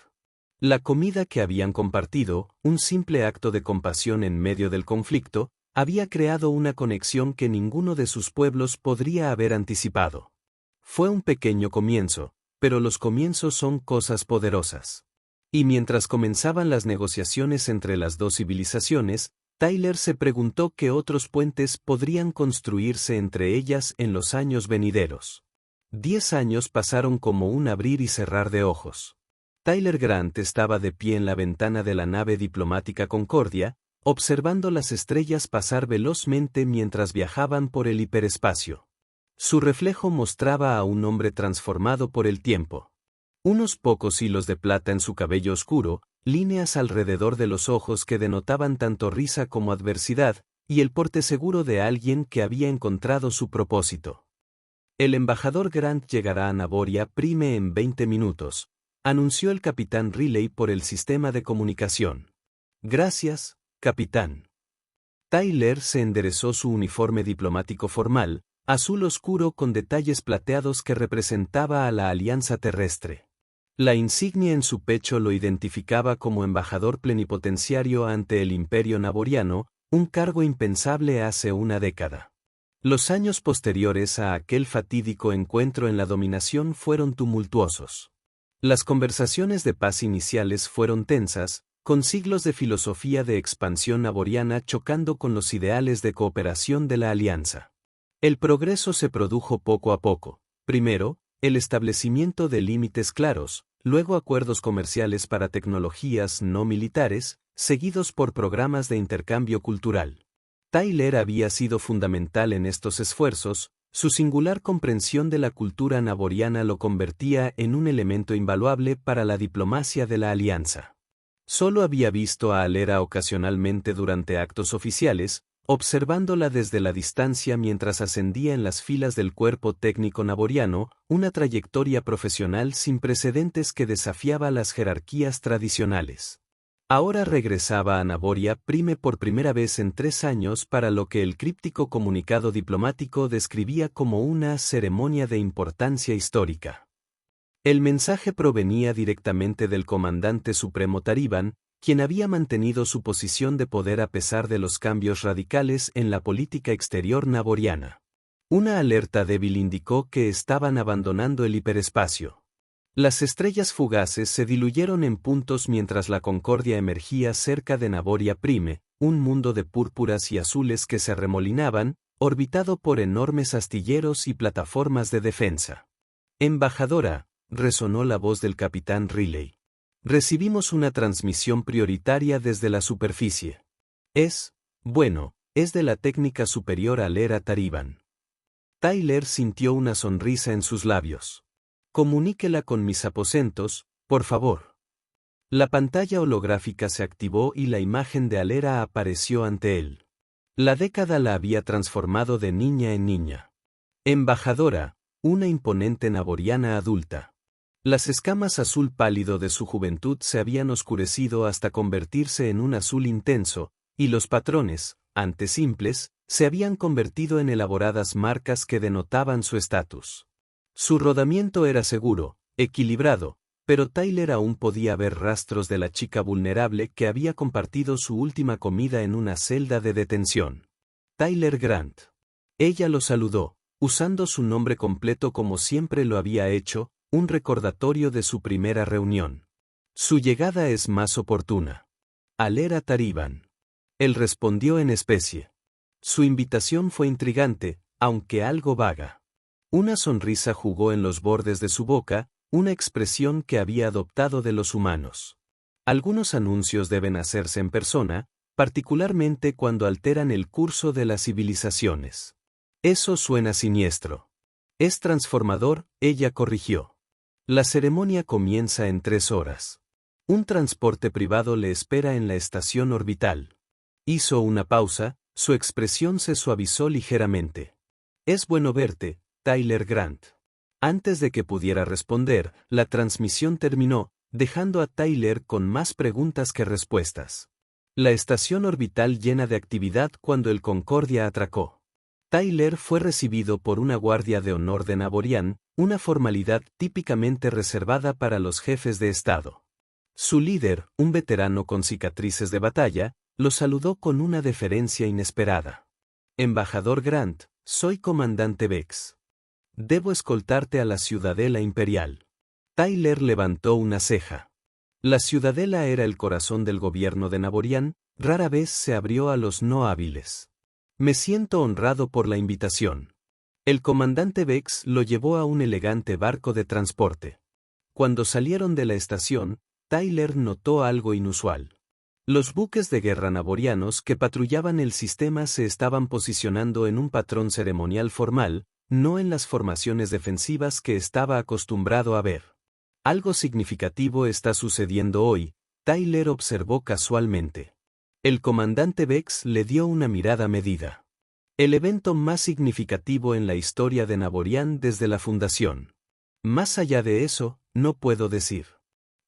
Speaker 1: La comida que habían compartido, un simple acto de compasión en medio del conflicto, había creado una conexión que ninguno de sus pueblos podría haber anticipado. Fue un pequeño comienzo, pero los comienzos son cosas poderosas. Y mientras comenzaban las negociaciones entre las dos civilizaciones, Tyler se preguntó qué otros puentes podrían construirse entre ellas en los años venideros. 10 años pasaron como un abrir y cerrar de ojos. Tyler Grant estaba de pie en la ventana de la nave diplomática Concordia, observando las estrellas pasar velozmente mientras viajaban por el hiperespacio. Su reflejo mostraba a un hombre transformado por el tiempo. Unos pocos hilos de plata en su cabello oscuro, líneas alrededor de los ojos que denotaban tanto risa como adversidad, y el porte seguro de alguien que había encontrado su propósito. El embajador Grant llegará a Navoria Prime en 20 minutos, anunció el capitán Riley por el sistema de comunicación. Gracias, capitán. Tyler se enderezó su uniforme diplomático formal, azul oscuro con detalles plateados que representaba a la Alianza Terrestre. La insignia en su pecho lo identificaba como embajador plenipotenciario ante el Imperio Navoriano, un cargo impensable hace una década. Los años posteriores a aquel fatídico encuentro en la dominación fueron tumultuosos. Las conversaciones de paz iniciales fueron tensas, con siglos de filosofía de expansión navoriana chocando con los ideales de cooperación de la Alianza. El progreso se produjo poco a poco. Primero, el establecimiento de límites claros, luego acuerdos comerciales para tecnologías no militares, seguidos por programas de intercambio cultural. Tyler había sido fundamental en estos esfuerzos, su singular comprensión de la cultura navoriana lo convertía en un elemento invaluable para la diplomacia de la Alianza. Solo había visto a Alera ocasionalmente durante actos oficiales, observándola desde la distancia mientras ascendía en las filas del cuerpo técnico navoriano, una trayectoria profesional sin precedentes que desafiaba las jerarquías tradicionales. Ahora regresaba a Navoria Prime por primera vez en 3 años para lo que el críptico comunicado diplomático describía como una ceremonia de importancia histórica. El mensaje provenía directamente del comandante supremo Tariban, quien había mantenido su posición de poder a pesar de los cambios radicales en la política exterior navoriana. Una alerta débil indicó que estaban abandonando el hiperespacio. Las estrellas fugaces se diluyeron en puntos mientras la Concordia emergía cerca de Navoria Prime, un mundo de púrpuras y azules que se arremolinaban, orbitado por enormes astilleros y plataformas de defensa. «Embajadora», resonó la voz del capitán Riley. «Recibimos una transmisión prioritaria desde la superficie. Es de la técnica superior Alera Tariban». Tyler sintió una sonrisa en sus labios. «Comuníquela con mis aposentos, por favor». La pantalla holográfica se activó y la imagen de Alera apareció ante él. La década la había transformado de niña en niña. «Embajadora», una imponente navoriana adulta. Las escamas azul pálido de su juventud se habían oscurecido hasta convertirse en un azul intenso, y los patrones, antes simples, se habían convertido en elaboradas marcas que denotaban su estatus. Su rodamiento era seguro, equilibrado, pero Tyler aún podía ver rastros de la chica vulnerable que había compartido su última comida en una celda de detención. Tyler Grant. Ella lo saludó, usando su nombre completo como siempre lo había hecho, un recordatorio de su primera reunión. Su llegada es más oportuna. Alera Tariban. Él respondió en especie. Su invitación fue intrigante, aunque algo vaga. Una sonrisa jugó en los bordes de su boca, una expresión que había adoptado de los humanos. Algunos anuncios deben hacerse en persona, particularmente cuando alteran el curso de las civilizaciones. Eso suena siniestro. Es transformador, ella corrigió. La ceremonia comienza en 3 horas. Un transporte privado le espera en la estación orbital. Hizo una pausa, su expresión se suavizó ligeramente. Es bueno verte, Tyler Grant. Antes de que pudiera responder, la transmisión terminó, dejando a Tyler con más preguntas que respuestas. La estación orbital llena de actividad cuando el Concordia atracó. Tyler fue recibido por una guardia de honor de Navorian, una formalidad típicamente reservada para los jefes de Estado. Su líder, un veterano con cicatrices de batalla, lo saludó con una deferencia inesperada. «Embajador Grant, soy comandante Vex. Debo escoltarte a la Ciudadela Imperial». Tyler levantó una ceja. La Ciudadela era el corazón del gobierno de Navorian, rara vez se abrió a los no hábiles. «Me siento honrado por la invitación». El comandante Vex lo llevó a un elegante barco de transporte. Cuando salieron de la estación, Tyler notó algo inusual. Los buques de guerra naborianos que patrullaban el sistema se estaban posicionando en un patrón ceremonial formal, no en las formaciones defensivas que estaba acostumbrado a ver. Algo significativo está sucediendo hoy, Tyler observó casualmente. El comandante Vex le dio una mirada medida. El evento más significativo en la historia de Naborian desde la fundación. Más allá de eso, no puedo decir.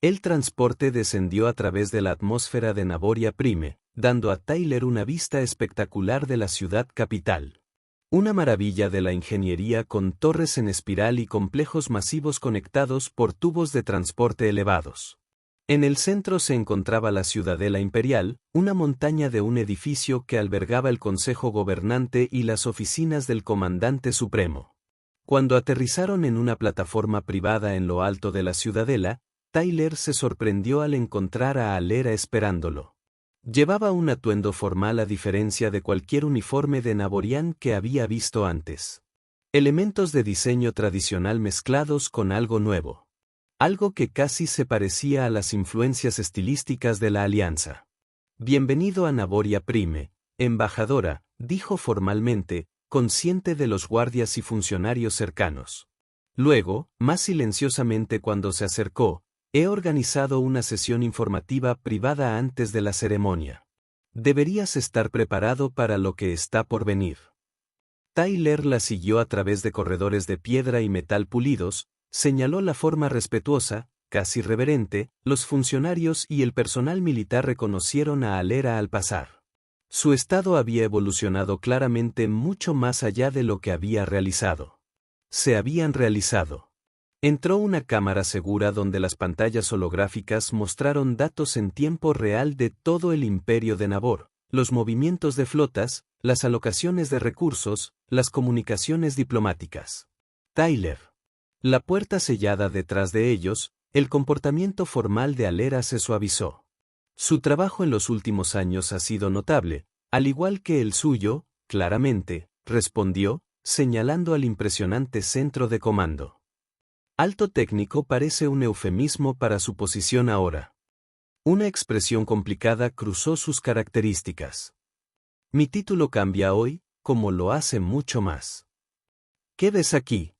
Speaker 1: El transporte descendió a través de la atmósfera de Naboria Prime, dando a Tyler una vista espectacular de la ciudad capital. Una maravilla de la ingeniería con torres en espiral y complejos masivos conectados por tubos de transporte elevados. En el centro se encontraba la Ciudadela Imperial, una montaña de un edificio que albergaba el Consejo Gobernante y las oficinas del Comandante Supremo. Cuando aterrizaron en una plataforma privada en lo alto de la ciudadela, Tyler se sorprendió al encontrar a Alera esperándolo. Llevaba un atuendo formal a diferencia de cualquier uniforme de Naborian que había visto antes. Elementos de diseño tradicional mezclados con algo nuevo. Algo que casi se parecía a las influencias estilísticas de la Alianza. Bienvenido a Naboria Prime, embajadora, dijo formalmente, consciente de los guardias y funcionarios cercanos. Luego, más silenciosamente cuando se acercó, he organizado una sesión informativa privada antes de la ceremonia. Deberías estar preparado para lo que está por venir. Tyler la siguió a través de corredores de piedra y metal pulidos, señaló la forma respetuosa, casi reverente, los funcionarios y el personal militar reconocieron a Alera al pasar. Su estado había evolucionado claramente mucho más allá de lo que había realizado. Se habían realizado. Entró una cámara segura donde las pantallas holográficas mostraron datos en tiempo real de todo el imperio de Nabor, los movimientos de flotas, las alocaciones de recursos, las comunicaciones diplomáticas. Tyler. La puerta sellada detrás de ellos, el comportamiento formal de Alera se suavizó. Su trabajo en los últimos años ha sido notable, al igual que el suyo, claramente, respondió, señalando al impresionante centro de comando. Alto técnico parece un eufemismo para su posición ahora. Una expresión complicada cruzó sus características. Mi título cambia hoy, como lo hace mucho más. ¿Qué ves aquí?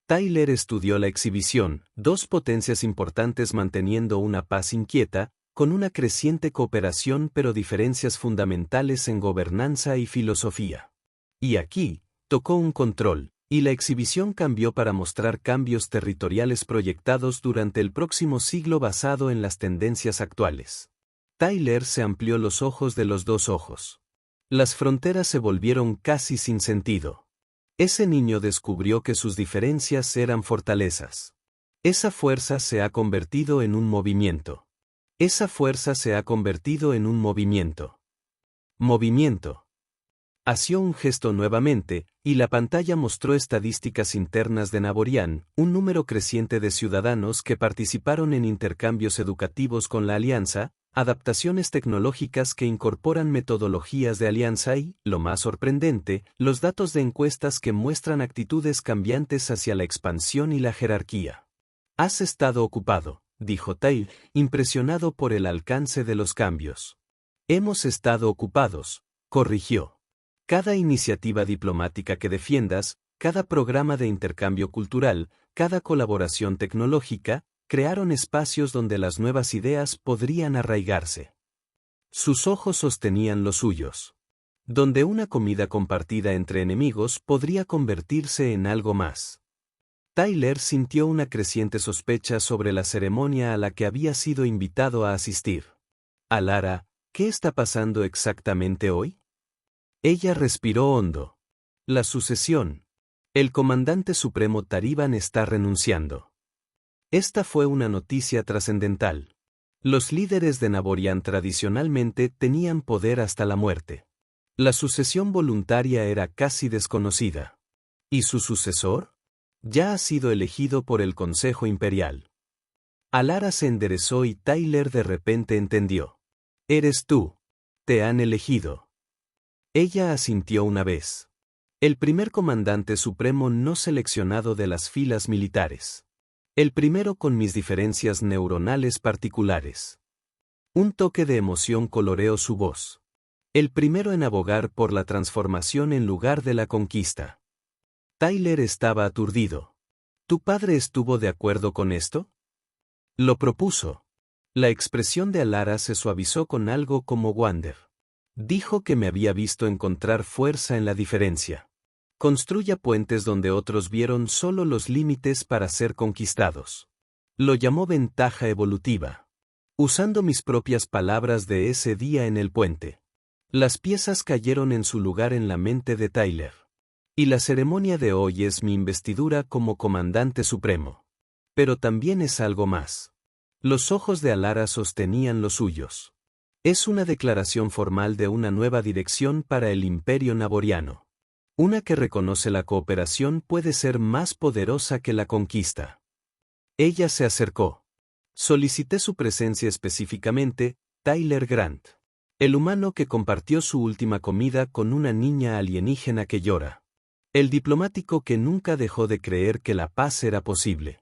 Speaker 1: Tyler estudió la exhibición, dos potencias importantes manteniendo una paz inquieta, con una creciente cooperación pero diferencias fundamentales en gobernanza y filosofía. Y aquí, tocó un control. Y la exhibición cambió para mostrar cambios territoriales proyectados durante el próximo siglo basado en las tendencias actuales. Tyler se amplió los ojos de los dos ojos. Las fronteras se volvieron casi sin sentido. Ese niño descubrió que sus diferencias eran fortalezas. Esa fuerza se ha convertido en un movimiento. Esa fuerza se ha convertido en un movimiento. Movimiento. Hació un gesto nuevamente, y la pantalla mostró estadísticas internas de Naborian, un número creciente de ciudadanos que participaron en intercambios educativos con la Alianza, adaptaciones tecnológicas que incorporan metodologías de Alianza y, lo más sorprendente, los datos de encuestas que muestran actitudes cambiantes hacia la expansión y la jerarquía. Has estado ocupado, dijo Tyler, impresionado por el alcance de los cambios. Hemos estado ocupados, corrigió. Cada iniciativa diplomática que defiendas, cada programa de intercambio cultural, cada colaboración tecnológica, crearon espacios donde las nuevas ideas podrían arraigarse. Sus ojos sostenían los suyos. Donde una comida compartida entre enemigos podría convertirse en algo más. Tyler sintió una creciente sospecha sobre la ceremonia a la que había sido invitado a asistir. Alara, ¿qué está pasando exactamente hoy? Ella respiró hondo. La sucesión. El comandante supremo Tariban está renunciando. Esta fue una noticia trascendental. Los líderes de Naborian tradicionalmente tenían poder hasta la muerte. La sucesión voluntaria era casi desconocida. ¿Y su sucesor? Ya ha sido elegido por el Consejo Imperial. Alara se enderezó y Tyler de repente entendió. Eres tú. Te han elegido. Ella asintió una vez. El primer comandante supremo no seleccionado de las filas militares. El primero con mis diferencias neuronales particulares. Un toque de emoción coloreó su voz. El primero en abogar por la transformación en lugar de la conquista. Tyler estaba aturdido. ¿Tu padre estuvo de acuerdo con esto? Lo propuso. La expresión de Alara se suavizó con algo como Wander. Dijo que me había visto encontrar fuerza en la diferencia. Construya puentes donde otros vieron solo los límites para ser conquistados. Lo llamó ventaja evolutiva. Usando mis propias palabras de ese día en el puente. Las piezas cayeron en su lugar en la mente de Tyler. Y la ceremonia de hoy es mi investidura como comandante supremo. Pero también es algo más. Los ojos de Alara sostenían los suyos. Es una declaración formal de una nueva dirección para el Imperio Naboriano. Una que reconoce la cooperación puede ser más poderosa que la conquista. Ella se acercó. Solicité su presencia específicamente, Tyler Grant. El humano que compartió su última comida con una niña alienígena que llora. El diplomático que nunca dejó de creer que la paz era posible.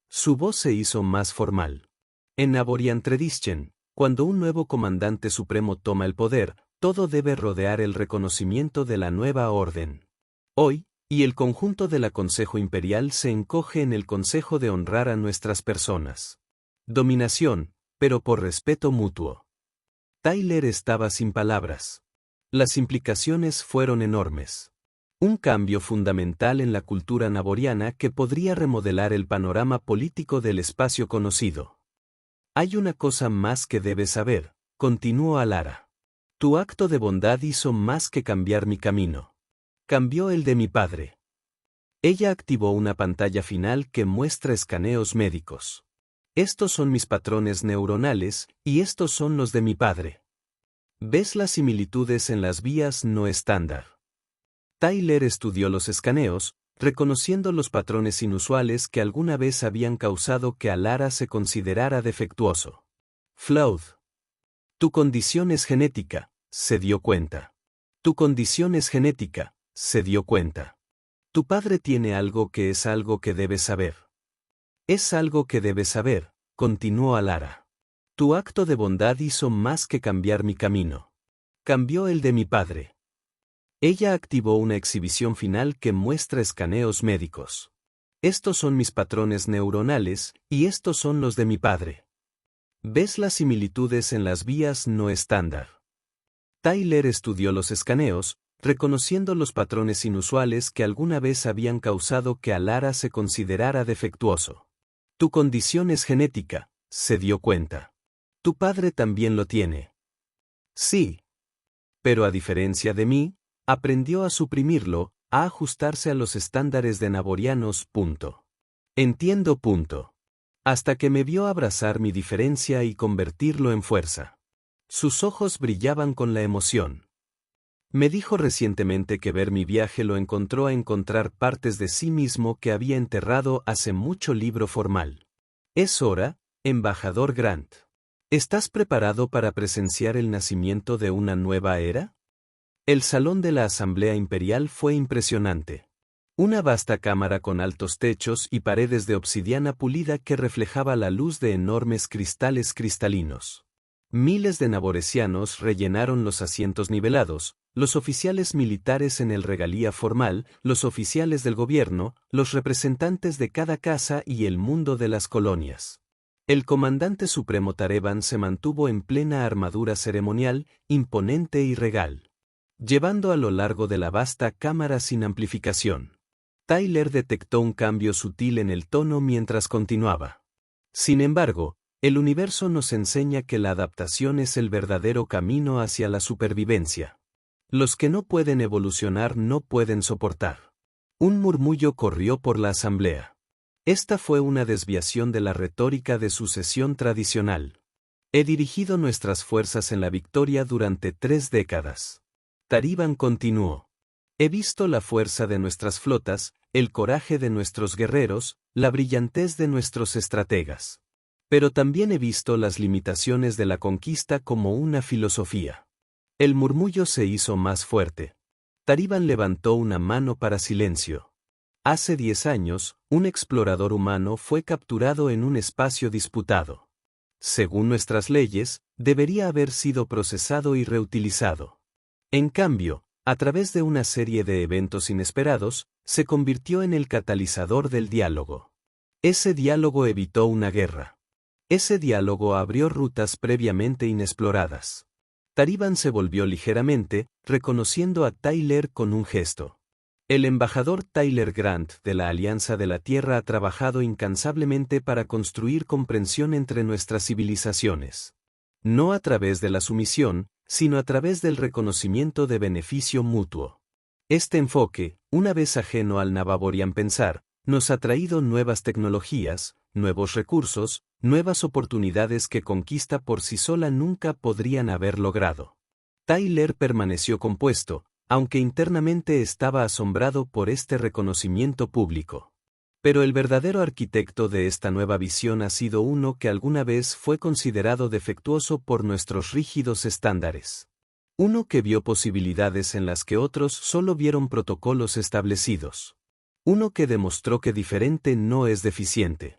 Speaker 1: Su voz se hizo más formal. En Naborian Tradition, cuando un nuevo comandante supremo toma el poder, todo debe rodear el reconocimiento de la nueva orden. Hoy, y el conjunto de la Consejo Imperial se encoge en el consejo de honrar a nuestras personas. Dominación, pero por respeto mutuo. Tyler estaba sin palabras. Las implicaciones fueron enormes. Un cambio fundamental en la cultura naboriana que podría remodelar el panorama político del espacio conocido. Hay una cosa más que debes saber, continuó Alara. Tu acto de bondad hizo más que cambiar mi camino. Cambió el de mi padre. Ella activó una pantalla final que muestra escaneos médicos. Estos son mis patrones neuronales, y estos son los de mi padre. ¿Ves las similitudes en las vías no estándar? Tyler estudió los escaneos, reconociendo los patrones inusuales que alguna vez habían causado que Alara se considerara defectuoso. Flood. Tu condición es genética, se dio cuenta. Tu condición es genética, se dio cuenta. Tu padre tiene algo que debes saber. Es algo que debes saber, continuó Alara. Tu acto de bondad hizo más que cambiar mi camino. Cambió el de mi padre. Ella activó una exhibición final que muestra escaneos médicos. Estos son mis patrones neuronales, y estos son los de mi padre. ¿Ves las similitudes en las vías no estándar? Tyler estudió los escaneos, reconociendo los patrones inusuales que alguna vez habían causado que Alara se considerara defectuoso. Tu condición es genética, se dio cuenta. Tu padre también lo tiene. Sí. Pero a diferencia de mí, aprendió a suprimirlo, a ajustarse a los estándares de naborianos. Entiendo. Hasta que me vio abrazar mi diferencia y convertirlo en fuerza. Sus ojos brillaban con la emoción. Me dijo recientemente que ver mi viaje lo encontró a encontrar partes de sí mismo que había enterrado hace mucho libro formal. Es hora, embajador Grant. ¿Estás preparado para presenciar el nacimiento de una nueva era? El salón de la Asamblea Imperial fue impresionante. Una vasta cámara con altos techos y paredes de obsidiana pulida que reflejaba la luz de enormes cristales cristalinos. Miles de naboresianos rellenaron los asientos nivelados, los oficiales militares en el regalía formal, los oficiales del gobierno, los representantes de cada casa y el mundo de las colonias. El comandante supremo Tareban se mantuvo en plena armadura ceremonial, imponente y regal. Llevando a lo largo de la vasta cámara sin amplificación. Tyler detectó un cambio sutil en el tono mientras continuaba. Sin embargo, el universo nos enseña que la adaptación es el verdadero camino hacia la supervivencia. Los que no pueden evolucionar no pueden soportar. Un murmullo corrió por la asamblea. Esta fue una desviación de la retórica de sucesión tradicional. He dirigido nuestras fuerzas en la victoria durante 3 décadas. Tareban continuó. He visto la fuerza de nuestras flotas, el coraje de nuestros guerreros, la brillantez de nuestros estrategas. Pero también he visto las limitaciones de la conquista como una filosofía. El murmullo se hizo más fuerte. Tareban levantó una mano para silencio. Hace 10 años, un explorador humano fue capturado en un espacio disputado. Según nuestras leyes, debería haber sido procesado y reutilizado. En cambio, a través de una serie de eventos inesperados, se convirtió en el catalizador del diálogo. Ese diálogo evitó una guerra. Ese diálogo abrió rutas previamente inexploradas. Taliban se volvió ligeramente, reconociendo a Tyler con un gesto. El embajador Tyler Grant de la Alianza de la Tierra ha trabajado incansablemente para construir comprensión entre nuestras civilizaciones. No a través de la sumisión, sino a través del reconocimiento de beneficio mutuo. Este enfoque, una vez ajeno al Navaborian pensar, nos ha traído nuevas tecnologías, nuevos recursos, nuevas oportunidades que conquista por sí sola nunca podrían haber logrado. Tyler permaneció compuesto, aunque internamente estaba asombrado por este reconocimiento público. Pero el verdadero arquitecto de esta nueva visión ha sido uno que alguna vez fue considerado defectuoso por nuestros rígidos estándares. Uno que vio posibilidades en las que otros solo vieron protocolos establecidos. Uno que demostró que diferente no es deficiente.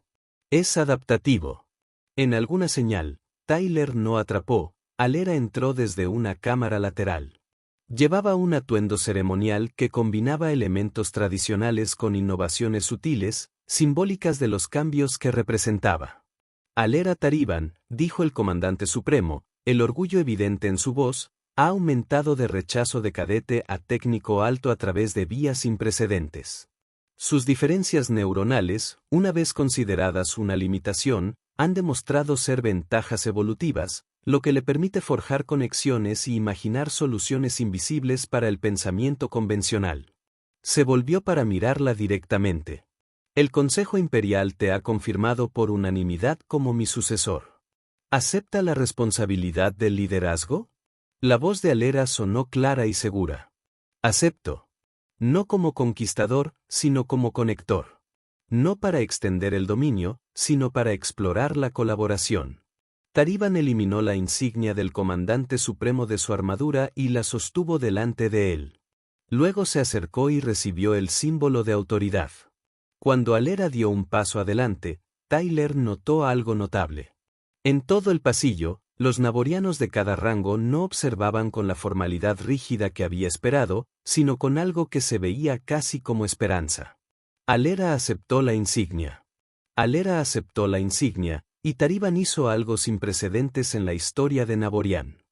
Speaker 1: Es adaptativo. En alguna señal, Tyler no atrapó, Alera entró desde una cámara lateral. Llevaba un atuendo ceremonial que combinaba elementos tradicionales con innovaciones sutiles, simbólicas de los cambios que representaba. Alera Taliban, dijo el comandante supremo, el orgullo evidente en su voz, ha aumentado de rechazo de cadete a técnico alto a través de vías sin precedentes. Sus diferencias neuronales, una vez consideradas una limitación, han demostrado ser ventajas evolutivas, lo que le permite forjar conexiones y imaginar soluciones invisibles para el pensamiento convencional. Se volvió para mirarla directamente. El Consejo Imperial te ha confirmado por unanimidad como mi sucesor. ¿Acepta la responsabilidad del liderazgo? La voz de Alera sonó clara y segura. Acepto. No como conquistador, sino como conector. No para extender el dominio, sino para explorar la colaboración. Taliban eliminó la insignia del comandante supremo de su armadura y la sostuvo delante de él. Luego se acercó y recibió el símbolo de autoridad. Cuando Alera dio un paso adelante, Tyler notó algo notable. En todo el pasillo, los naborianos de cada rango no observaban con la formalidad rígida que había esperado, sino con algo que se veía casi como esperanza. Alera aceptó la insignia. Alera aceptó la insignia, y Taliban hizo algo sin precedentes en la historia de Naborian.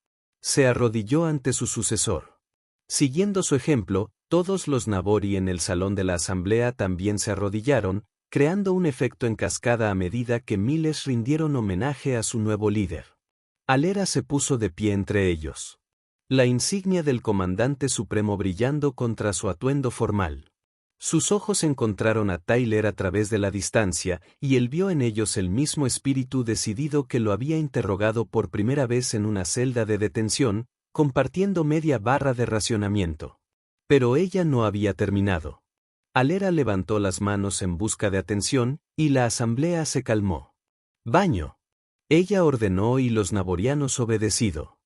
Speaker 1: Se arrodilló ante su sucesor. Siguiendo su ejemplo, todos los Nabori en el salón de la asamblea también se arrodillaron, creando un efecto en cascada a medida que miles rindieron homenaje a su nuevo líder. Alera se puso de pie entre ellos. La insignia del comandante supremo brillando contra su atuendo formal. Sus ojos encontraron a Tyler a través de la distancia, y él vio en ellos el mismo espíritu decidido que lo había interrogado por primera vez en una celda de detención, compartiendo media barra de racionamiento. Pero ella no había terminado. Alera levantó las manos en busca de atención, y la asamblea se calmó. «Baño». Ella ordenó y los naborianos obedecido.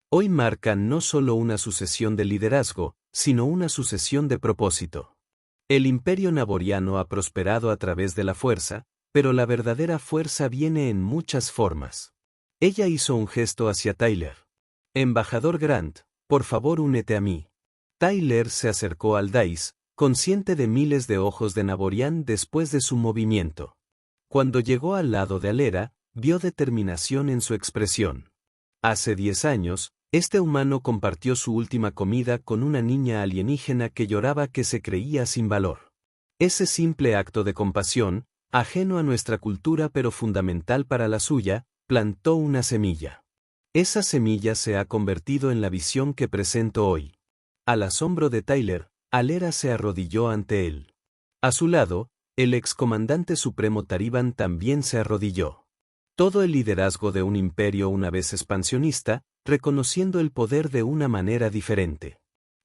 Speaker 1: Hoy marca no solo una sucesión de liderazgo, sino una sucesión de propósito. El imperio naboriano ha prosperado a través de la fuerza, pero la verdadera fuerza viene en muchas formas. Ella hizo un gesto hacia Tyler. «Embajador Grant, por favor únete a mí». Tyler se acercó al dais, consciente de miles de ojos de Naborian después de su movimiento. Cuando llegó al lado de Alera, vio determinación en su expresión. Hace 10 años, este humano compartió su última comida con una niña alienígena que lloraba que se creía sin valor. Ese simple acto de compasión, ajeno a nuestra cultura pero fundamental para la suya, plantó una semilla. Esa semilla se ha convertido en la visión que presento hoy. Al asombro de Tyler, Alera se arrodilló ante él. A su lado, el excomandante supremo Taliban también se arrodilló. Todo el liderazgo de un imperio una vez expansionista, reconociendo el poder de una manera diferente.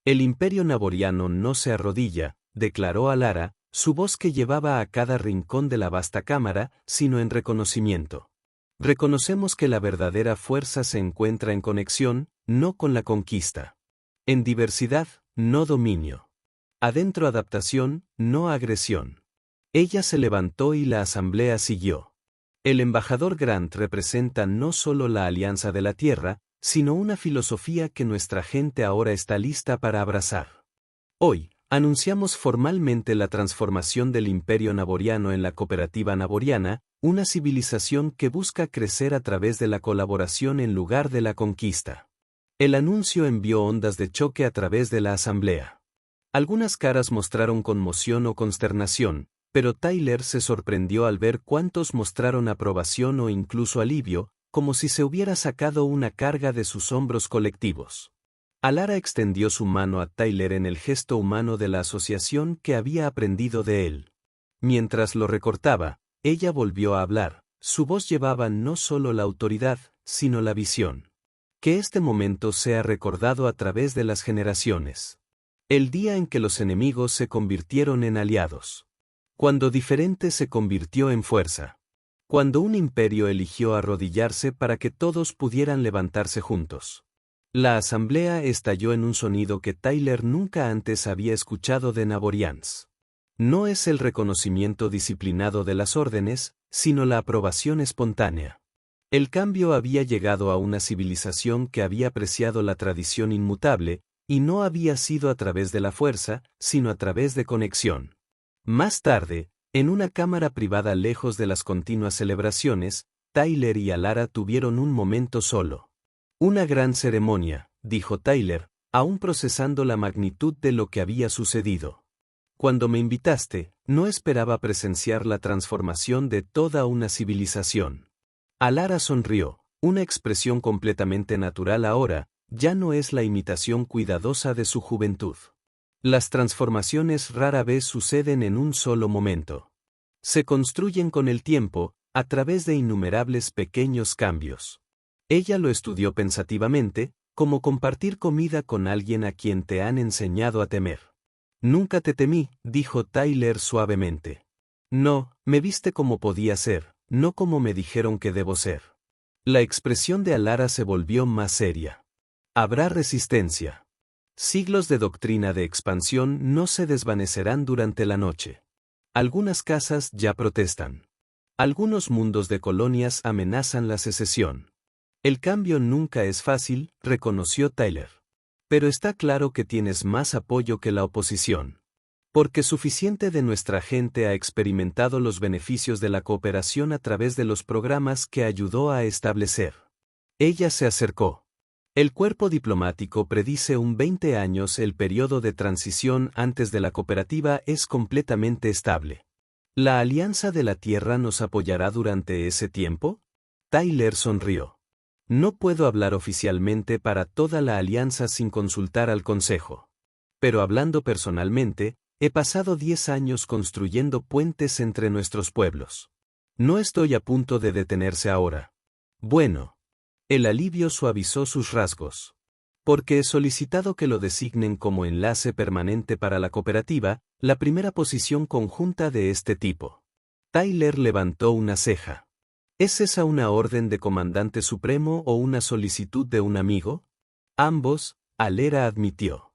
Speaker 1: El imperio naboriano no se arrodilla, declaró Alara, su voz que llevaba a cada rincón de la vasta cámara, sino en reconocimiento. Reconocemos que la verdadera fuerza se encuentra en conexión, no con la conquista. En diversidad, no dominio. Adentro adaptación, no agresión. Ella se levantó y la asamblea siguió. El embajador Grant representa no solo la alianza de la Tierra, sino una filosofía que nuestra gente ahora está lista para abrazar. Hoy, anunciamos formalmente la transformación del Imperio Naboriano en la Cooperativa Naboriana, una civilización que busca crecer a través de la colaboración en lugar de la conquista. El anuncio envió ondas de choque a través de la asamblea. Algunas caras mostraron conmoción o consternación, pero Tyler se sorprendió al ver cuántos mostraron aprobación o incluso alivio, como si se hubiera sacado una carga de sus hombros colectivos. Alara extendió su mano a Tyler en el gesto humano de la asociación que había aprendido de él. Mientras lo recortaba, ella volvió a hablar. Su voz llevaba no solo la autoridad, sino la visión. Que este momento sea recordado a través de las generaciones. El día en que los enemigos se convirtieron en aliados. Cuando diferente se convirtió en fuerza. Cuando un imperio eligió arrodillarse para que todos pudieran levantarse juntos. La asamblea estalló en un sonido que Tyler nunca antes había escuchado de Naborians. No es el reconocimiento disciplinado de las órdenes, sino la aprobación espontánea. El cambio había llegado a una civilización que había apreciado la tradición inmutable, y no había sido a través de la fuerza, sino a través de conexión. Más tarde, en una cámara privada lejos de las continuas celebraciones, Tyler y Alara tuvieron un momento solo. Una gran ceremonia, dijo Tyler, aún procesando la magnitud de lo que había sucedido. Cuando me invitaste, no esperaba presenciar la transformación de toda una civilización. Alara sonrió, una expresión completamente natural ahora, ya no es la imitación cuidadosa de su juventud. Las transformaciones rara vez suceden en un solo momento. Se construyen con el tiempo, a través de innumerables pequeños cambios. Ella lo estudió pensativamente, como compartir comida con alguien a quien te han enseñado a temer. Nunca te temí, dijo Tyler suavemente. No, me viste como podía ser, no como me dijeron que debo ser. La expresión de Alara se volvió más seria. Habrá resistencia. Siglos de doctrina de expansión no se desvanecerán durante la noche. Algunas casas ya protestan. Algunos mundos de colonias amenazan la secesión. El cambio nunca es fácil, reconoció Tyler. Pero está claro que tienes más apoyo que la oposición. Porque suficiente de nuestra gente ha experimentado los beneficios de la cooperación a través de los programas que ayudó a establecer. Ella se acercó. El cuerpo diplomático predice un 20 años. El periodo de transición antes de la cooperativa es completamente estable. ¿La Alianza de la Tierra nos apoyará durante ese tiempo? Tyler sonrió. No puedo hablar oficialmente para toda la alianza sin consultar al Consejo. Pero hablando personalmente, he pasado 10 años construyendo puentes entre nuestros pueblos. No estoy a punto de detenerse ahora. Bueno. El alivio suavizó sus rasgos. Porque he solicitado que lo designen como enlace permanente para la cooperativa, la primera posición conjunta de este tipo. Tyler levantó una ceja. ¿Es esa una orden de comandante supremo o una solicitud de un amigo? Ambos, Alara admitió.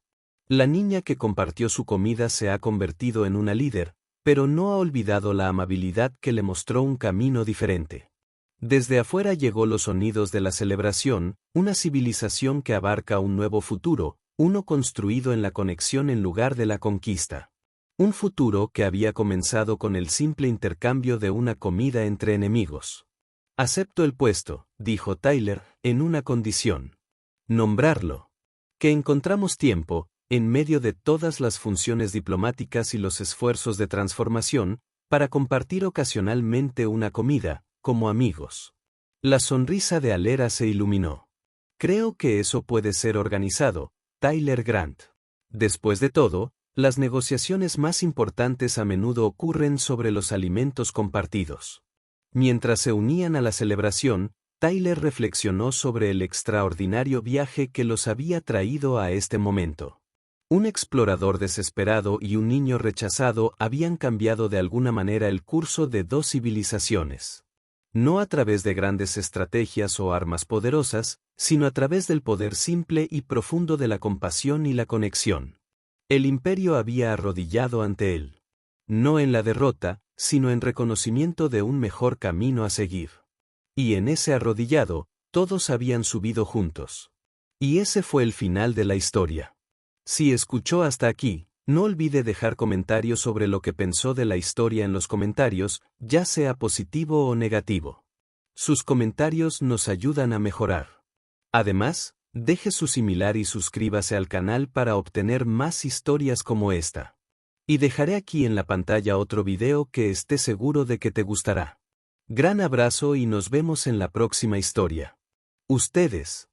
Speaker 1: La niña que compartió su comida se ha convertido en una líder, pero no ha olvidado la amabilidad que le mostró un camino diferente. Desde afuera llegó los sonidos de la celebración, una civilización que abarca un nuevo futuro, uno construido en la conexión en lugar de la conquista. Un futuro que había comenzado con el simple intercambio de una comida entre enemigos. Acepto el puesto, dijo Tyler, en una condición. Nombrarlo. Que encontramos tiempo, en medio de todas las funciones diplomáticas y los esfuerzos de transformación, para compartir ocasionalmente una comida, como amigos. La sonrisa de Alara se iluminó. Creo que eso puede ser organizado, Tyler Grant. Después de todo, las negociaciones más importantes a menudo ocurren sobre los alimentos compartidos. Mientras se unían a la celebración, Tyler reflexionó sobre el extraordinario viaje que los había traído a este momento. Un explorador desesperado y un niño rechazado habían cambiado de alguna manera el curso de dos civilizaciones. No a través de grandes estrategias o armas poderosas, sino a través del poder simple y profundo de la compasión y la conexión. El imperio había arrodillado ante él. No en la derrota, sino en reconocimiento de un mejor camino a seguir. Y en ese arrodillado, todos habían subido juntos. Y ese fue el final de la historia. Si escuchó hasta aquí, no olvide dejar comentarios sobre lo que pensó de la historia en los comentarios, ya sea positivo o negativo. Sus comentarios nos ayudan a mejorar. Además, deje su similar y suscríbase al canal para obtener más historias como esta. Y dejaré aquí en la pantalla otro video que esté seguro de que te gustará. Gran abrazo y nos vemos en la próxima historia. Ustedes.